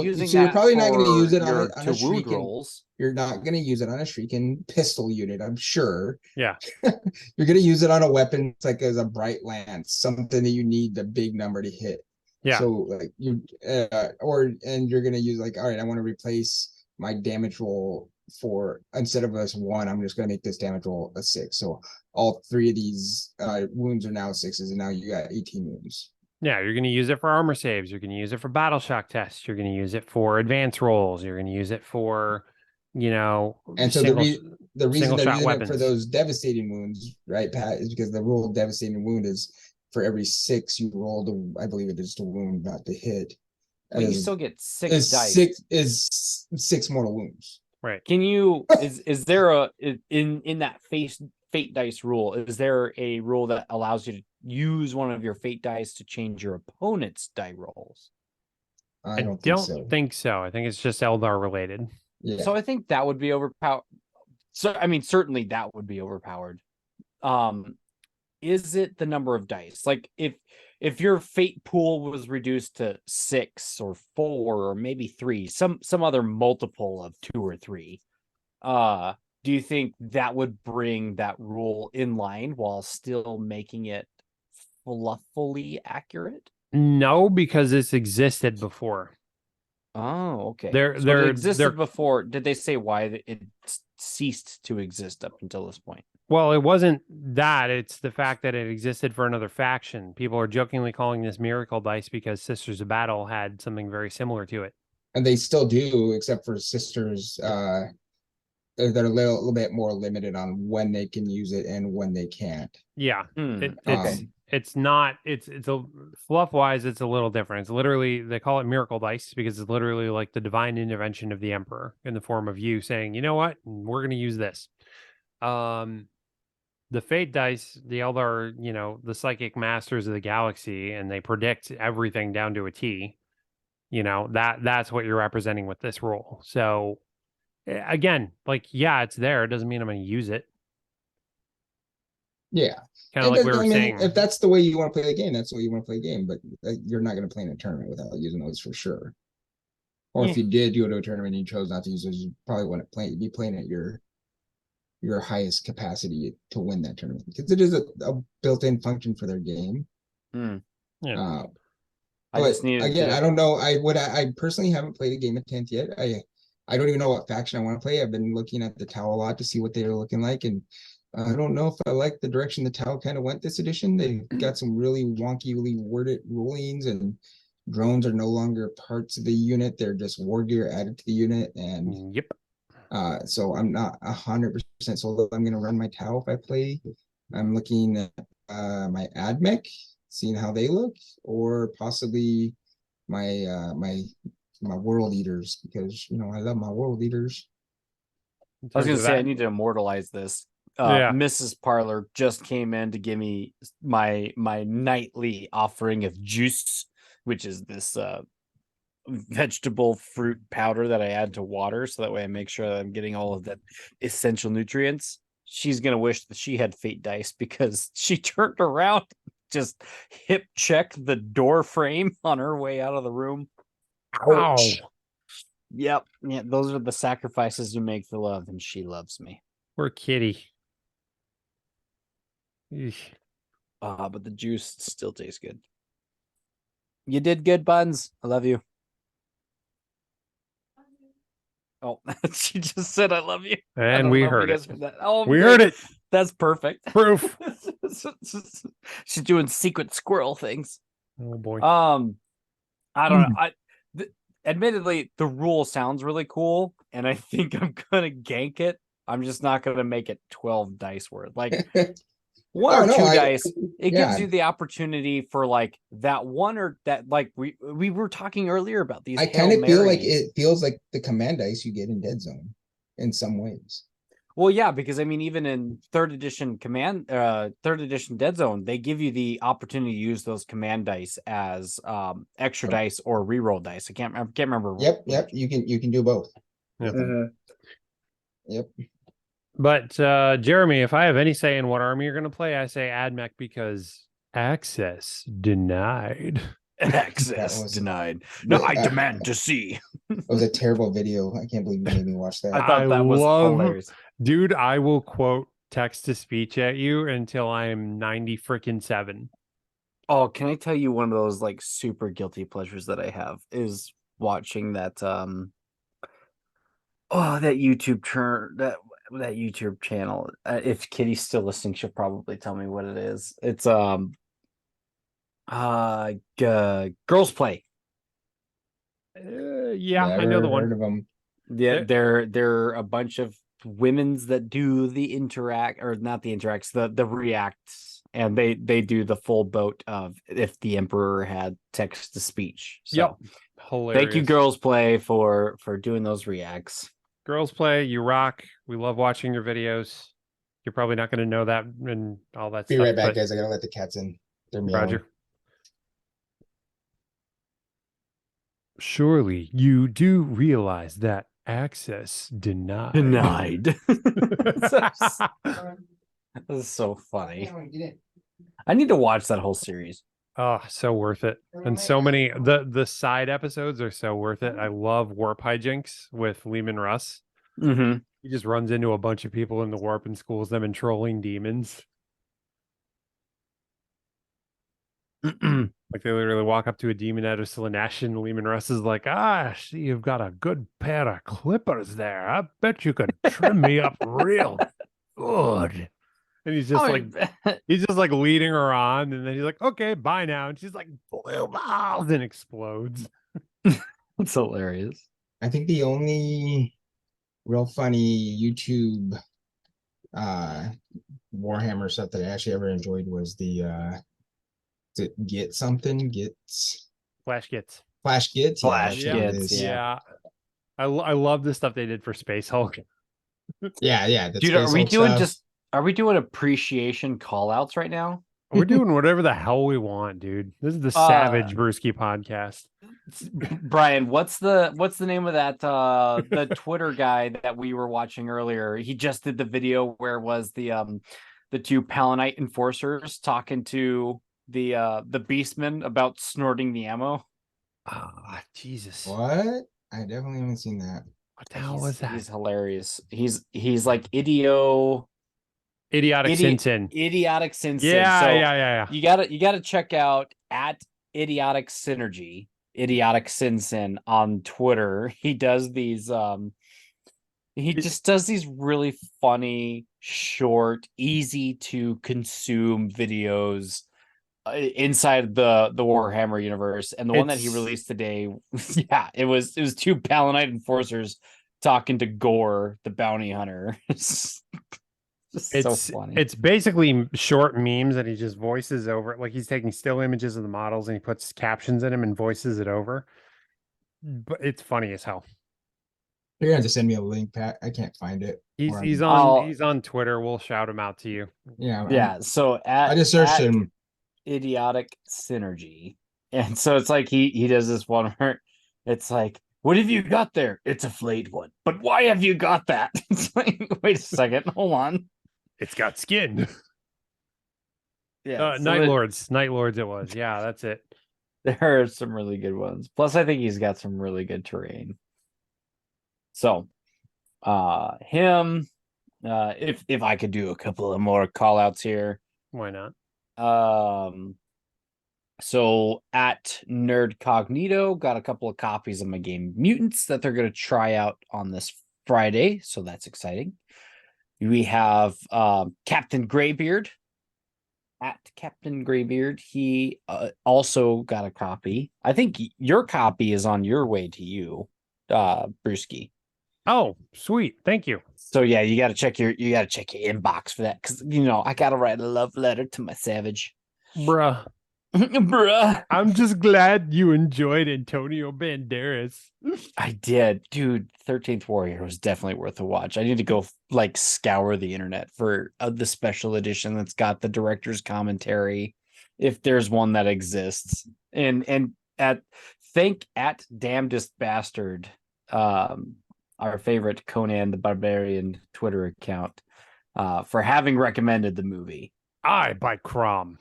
using so you're probably not going to use it on a wound rolls. You're not going to use it on a shrieking pistol unit, I'm sure. Yeah. You're going to use it on a weapon like as a bright lance, something that you need the big number to hit. Yeah. So like you and you're going to use like, all right, I want to replace my damage roll for, instead of a 1, I'm just going to make this damage roll a 6. So all 3 of these wounds are now 6s, and now you got 18 wounds. Yeah, you're going to use it for armor saves. You're going to use it for battle shock tests. You're going to use it for advance rolls. You're going to use it for, and so the reason they're using it for those devastating wounds, right, Pat, is because the rule of devastating wound is for every 6 you roll I believe it is to wound, not to hit. But you still get 6 dice. 6 mortal wounds. Right. Can you is there in that fate dice rule, is there a rule that allows you to use one of your fate dice to change your opponent's die rolls? I don't think so. I think it's just Eldar related. Yeah. So I think that would be overpowered. So I mean, certainly that would be overpowered. Is it the number of dice? Like if your fate pool was reduced to 6 or 4 or maybe 3, some other multiple of 2 or 3, do you think that would bring that rule in line while still making it fluffily accurate? No, because it's existed before. Oh, okay. It existed before. Did they say why it ceased to exist up until this point? Well, it wasn't that. It's the fact that it existed for another faction. People are jokingly calling this Miracle Dice because Sisters of Battle had something very similar to it. And they still do, except for Sisters. They're a little bit more limited on when they can use it and when they can't. Yeah. It's not, it's a fluff wise, it's a little different. It's literally, they call it Miracle Dice because it's literally like the divine intervention of the Emperor in the form of you saying, you know what, we're going to use this. The Fate Dice, the Eldar, the psychic masters of the galaxy, and they predict everything down to a T. That's what you're representing with this rule. So again, like, yeah, it's there. It doesn't mean I'm going to use it. Yeah. Kind of like we were saying. If that's the way you want to play the game, that's the way you want to play the game. But you're not going to play in a tournament without using those for sure. Or if you did go to a tournament and you chose not to use those, you probably wouldn't be playing at your highest capacity to win that tournament, because it is a built-in function for their game. Yeah. I just needed I don't know. I personally haven't played a game of 10th yet. I don't even know what faction I want to play. I've been looking at the Tau a lot to see what they're looking like, and I don't know if I like the direction the Tau kind of went this edition. They've got some really wonky, worded rulings, and drones are no longer parts of the unit. They're just war gear added to the unit, and yep. So I'm not 100% sold. I'm going to run my Tau if I play. I'm looking at my AdMech, seeing how they look, or possibly my my world eaters, because I love my world eaters. I was going to say I need to immortalize this. Mrs. Parlor just came in to give me my nightly offering of juice, which is this vegetable fruit powder that I add to water, so that way I make sure that I'm getting all of the essential nutrients. She's gonna wish that she had fate dice, because she turned around, just hip checked the door frame on her way out of the room. Ouch. Yep. Yeah, those are the sacrifices you make for love, and she loves me. Poor kitty. But the juice still tastes good. You did good, Buns. I love you. Oh, she just said I love you. And we heard it. Oh, we heard it. That's perfect. Proof. She's doing secret squirrel things. Oh boy. I don't know. admittedly, the rule sounds really cool, and I think I'm gonna gank it. I'm just not gonna make it 12 dice worth. Like one Oh, or no, two dice, it yeah. gives you the opportunity for like that one or that, like we were talking earlier about these. I Hail kind of feel like Marys. it feels like the command dice you get in Dead Zone in some ways. Well, yeah, because I mean, even in third edition Dead Zone, they give you the opportunity to use those command dice as extra dice or reroll dice. I can't remember. Yep. You can do both. Yeah. Yep. But Jeremy, if I have any say in what army you're going to play, I say AdMech because access denied. Access was- denied. No, I uh, demand to see. It was a terrible video. I can't believe you made me watch that. I thought that was hilarious. Dude, I will quote text to speech at you until I am 90 freaking 7. Oh, can I tell you one of those like super guilty pleasures that I have is watching that that YouTube channel. If Kitty's still listening, she'll probably tell me what it is. It's Girls Play. Yeah, I know the one. Heard of them. Yeah, they're a bunch of women's that do the interact, or not the interacts, the reacts, and they do the full boat of if the emperor had text to speech. So Yep. Hilarious. thank you, Girls Play, for doing those reacts. Girls Play, you rock. We love watching your videos. You're probably not going to know that and all that Be stuff. right back, but guys. I gotta let the cats in. They're meowing. Roger. Surely you do realize that access denied. Denied. This is so funny. I need to watch that whole series. Oh, so worth it. And so many the side episodes are so worth it. I love Warp Hijinks with Lehman Russ. Mm-hmm. He just runs into a bunch of people in the warp and schools them in trolling demons. Like they literally walk up to a demon out of Slanesh and Lehman Russ is like, I see you've got a good pair of clippers there. I bet you could trim me up real good. And he's just he's just like leading her on, and then he's like, okay, bye now. And she's like, blue balls, and explodes. It's hilarious. I think the only real funny YouTube Warhammer stuff that I actually ever enjoyed was the Gets Flash Gets. Flash Gets. Flash Yeah, that's what it Gets, is. Yeah. I love the stuff they did for Space Hulk. Yeah. Dude, are we doing appreciation call outs right now? We're doing whatever the hell we want, dude. This is the Savage Bruski podcast. Brian, what's the name of that the Twitter guy that we were watching earlier? He just did the video where it was the two Palanite enforcers talking to the Beastmen about snorting the ammo. Oh, Jesus. What? I definitely haven't seen that. What the hell was that? He's hilarious. He's like Idiotic Sin. Idiotic Sin. Yeah, so yeah. You gotta check out at Idiotic Synergy, Idiotic Sin on Twitter. He does these he just does these really funny, short, easy to consume videos inside the Warhammer universe. And the one that he released today, yeah, it was two Palanite enforcers talking to Gore, the bounty hunter. It's so funny. It's basically short memes that he just voices over. Like he's taking still images of the models and he puts captions in them and voices it over. But it's funny as hell. You're gonna have to send me a link, Pat. I can't find it. He's on Twitter. We'll shout him out to you. Yeah. So I just searched him. Idiotic Synergy, and so it's like he does this one where it's like, what have you got there? It's a flayed one. But why have you got that? It's like, wait a second, hold on. It's got skin. Yeah, Night Lords it was. Yeah, that's it. There are some really good ones. Plus, I think he's got some really good terrain. So, him. If I could do a couple of more call outs here. Why not? So at Nerd Cognito got a couple of copies of my game Mutants that they're going to try out on this Friday, so that's exciting. We have Captain Greybeard at Captain Graybeard. He also got a copy. I think your copy is on your way to you, Bruski. Oh, sweet. Thank you. So yeah, you gotta check your inbox for that, because I gotta write a love letter to my Savage. Bruh. Bruh. I'm just glad you enjoyed Antonio Banderas. I did, dude. 13th Warrior was definitely worth a watch. I need to go scour the internet for the special edition that's got the director's commentary, if there's one that exists. And at Damnedest Bastard, our favorite Conan the Barbarian Twitter account, for having recommended the movie. I by Crom.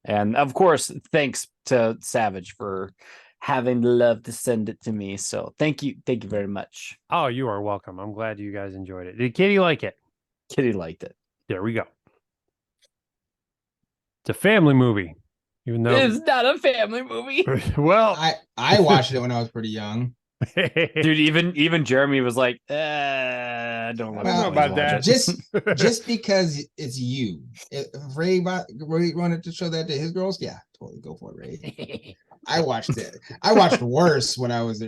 And of course, thanks to Savage for having the love to send it to me. So thank you very much. Oh, you are welcome. I'm glad you guys enjoyed it. Did Kitty like it? Kitty liked it. There we go. It's a family movie, even though It's not a family movie. well, I watched it when I was pretty young. Dude, even Jeremy was like, I don't I don't know about that. Just because it's you. If Ray wanted to show that to his girls, yeah, totally go for it, Ray. I watched it. I watched worse when I was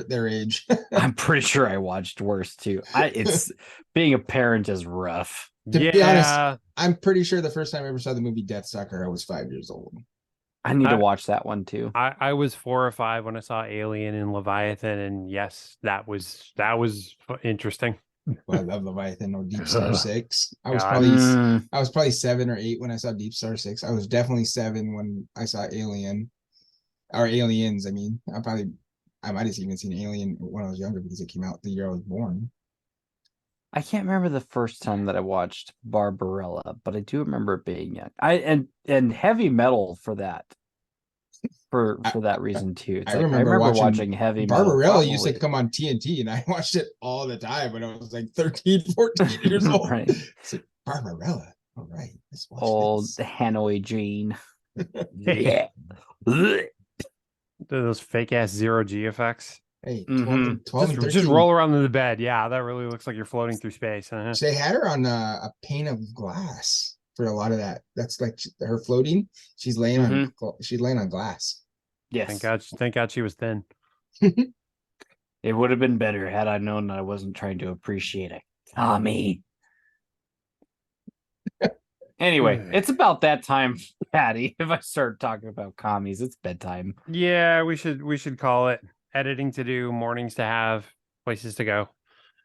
their age. I'm pretty sure I watched worse too. It's being a parent is rough. To be honest, I'm pretty sure the first time I ever saw the movie Deathsucker, I was 5 years old. I need to watch that one too. I was 4 or 5 when I saw Alien and Leviathan, and yes, that was interesting. Well, I love Leviathan or Deep Star 6. I was God. probably 7 or 8 when I saw Deep Star 6. I was definitely 7 when I saw Alien. Or Aliens, I mean. I might have even seen Alien when I was younger because it came out the year I was born. I can't remember the first time that I watched Barbarella, but I do remember it being young. And Heavy Metal for that. For that reason too. I remember watching Heavy Metal. Barbarella used to come on TNT, and I watched it all the time when I was like 13, 14 years old. Right. It's like, Barbarella. All right, let's watch Old this. Hanoi Gene. Yeah. Those fake ass 0G effects. Hey, 12, and 13. Just roll around in the bed. Yeah, that really looks like you're floating through space. Uh-huh. They had her on a pane of glass for a lot of that. That's like her floating. She's laying on glass. Yes. Thank God she was thin. It would have been better had I known that I wasn't trying to appreciate it. Tommy. Anyway, it's about that time, Patty. If I start talking about commies, it's bedtime. Yeah, we should call it. Editing to do, mornings to have, places to go.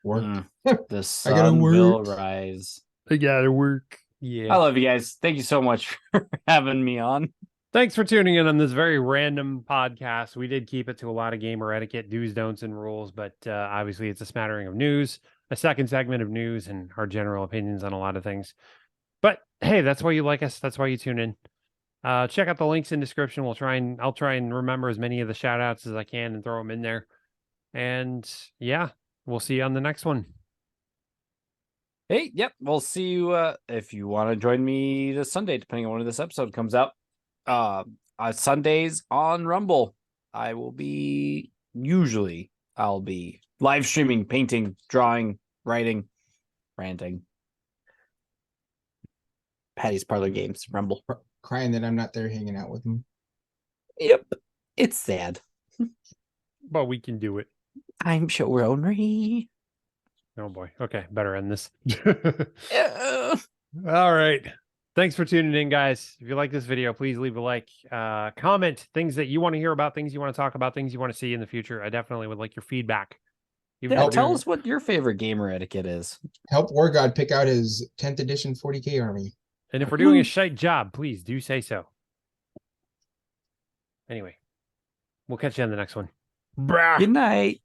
Work. The sun will rise. I gotta work. Yeah. I love you guys. Thank you so much for having me on. Thanks for tuning in on this very random podcast. We did keep it to a lot of gamer etiquette, do's, don'ts, and rules, but obviously it's a smattering of news, a second segment of news, and our general opinions on a lot of things. But hey, that's why you like us. That's why you tune in. Check out the links in description. I'll try and remember as many of the shout outs as I can and throw them in there. And yeah, we'll see you on the next one. Hey, yep. We'll see you if you want to join me this Sunday, depending on when this episode comes out. Sundays on Rumble. I'll be live streaming, painting, drawing, writing, ranting. Patty's Parlor Games, Rumble. Crying that I'm not there hanging out with him. Yep. It's sad. But we can do it. I'm sure only. Oh boy. Okay, better end this. Yeah. All right. Thanks for tuning in, guys. If you like this video, please leave a like, comment things that you want to hear about, things you want to talk about, things you want to see in the future. I definitely would like your feedback. Tell us what your favorite gamer etiquette is. Help War God pick out his 10th edition 40K army. And if we're doing a shite job, please do say so. Anyway, we'll catch you on the next one. Good night.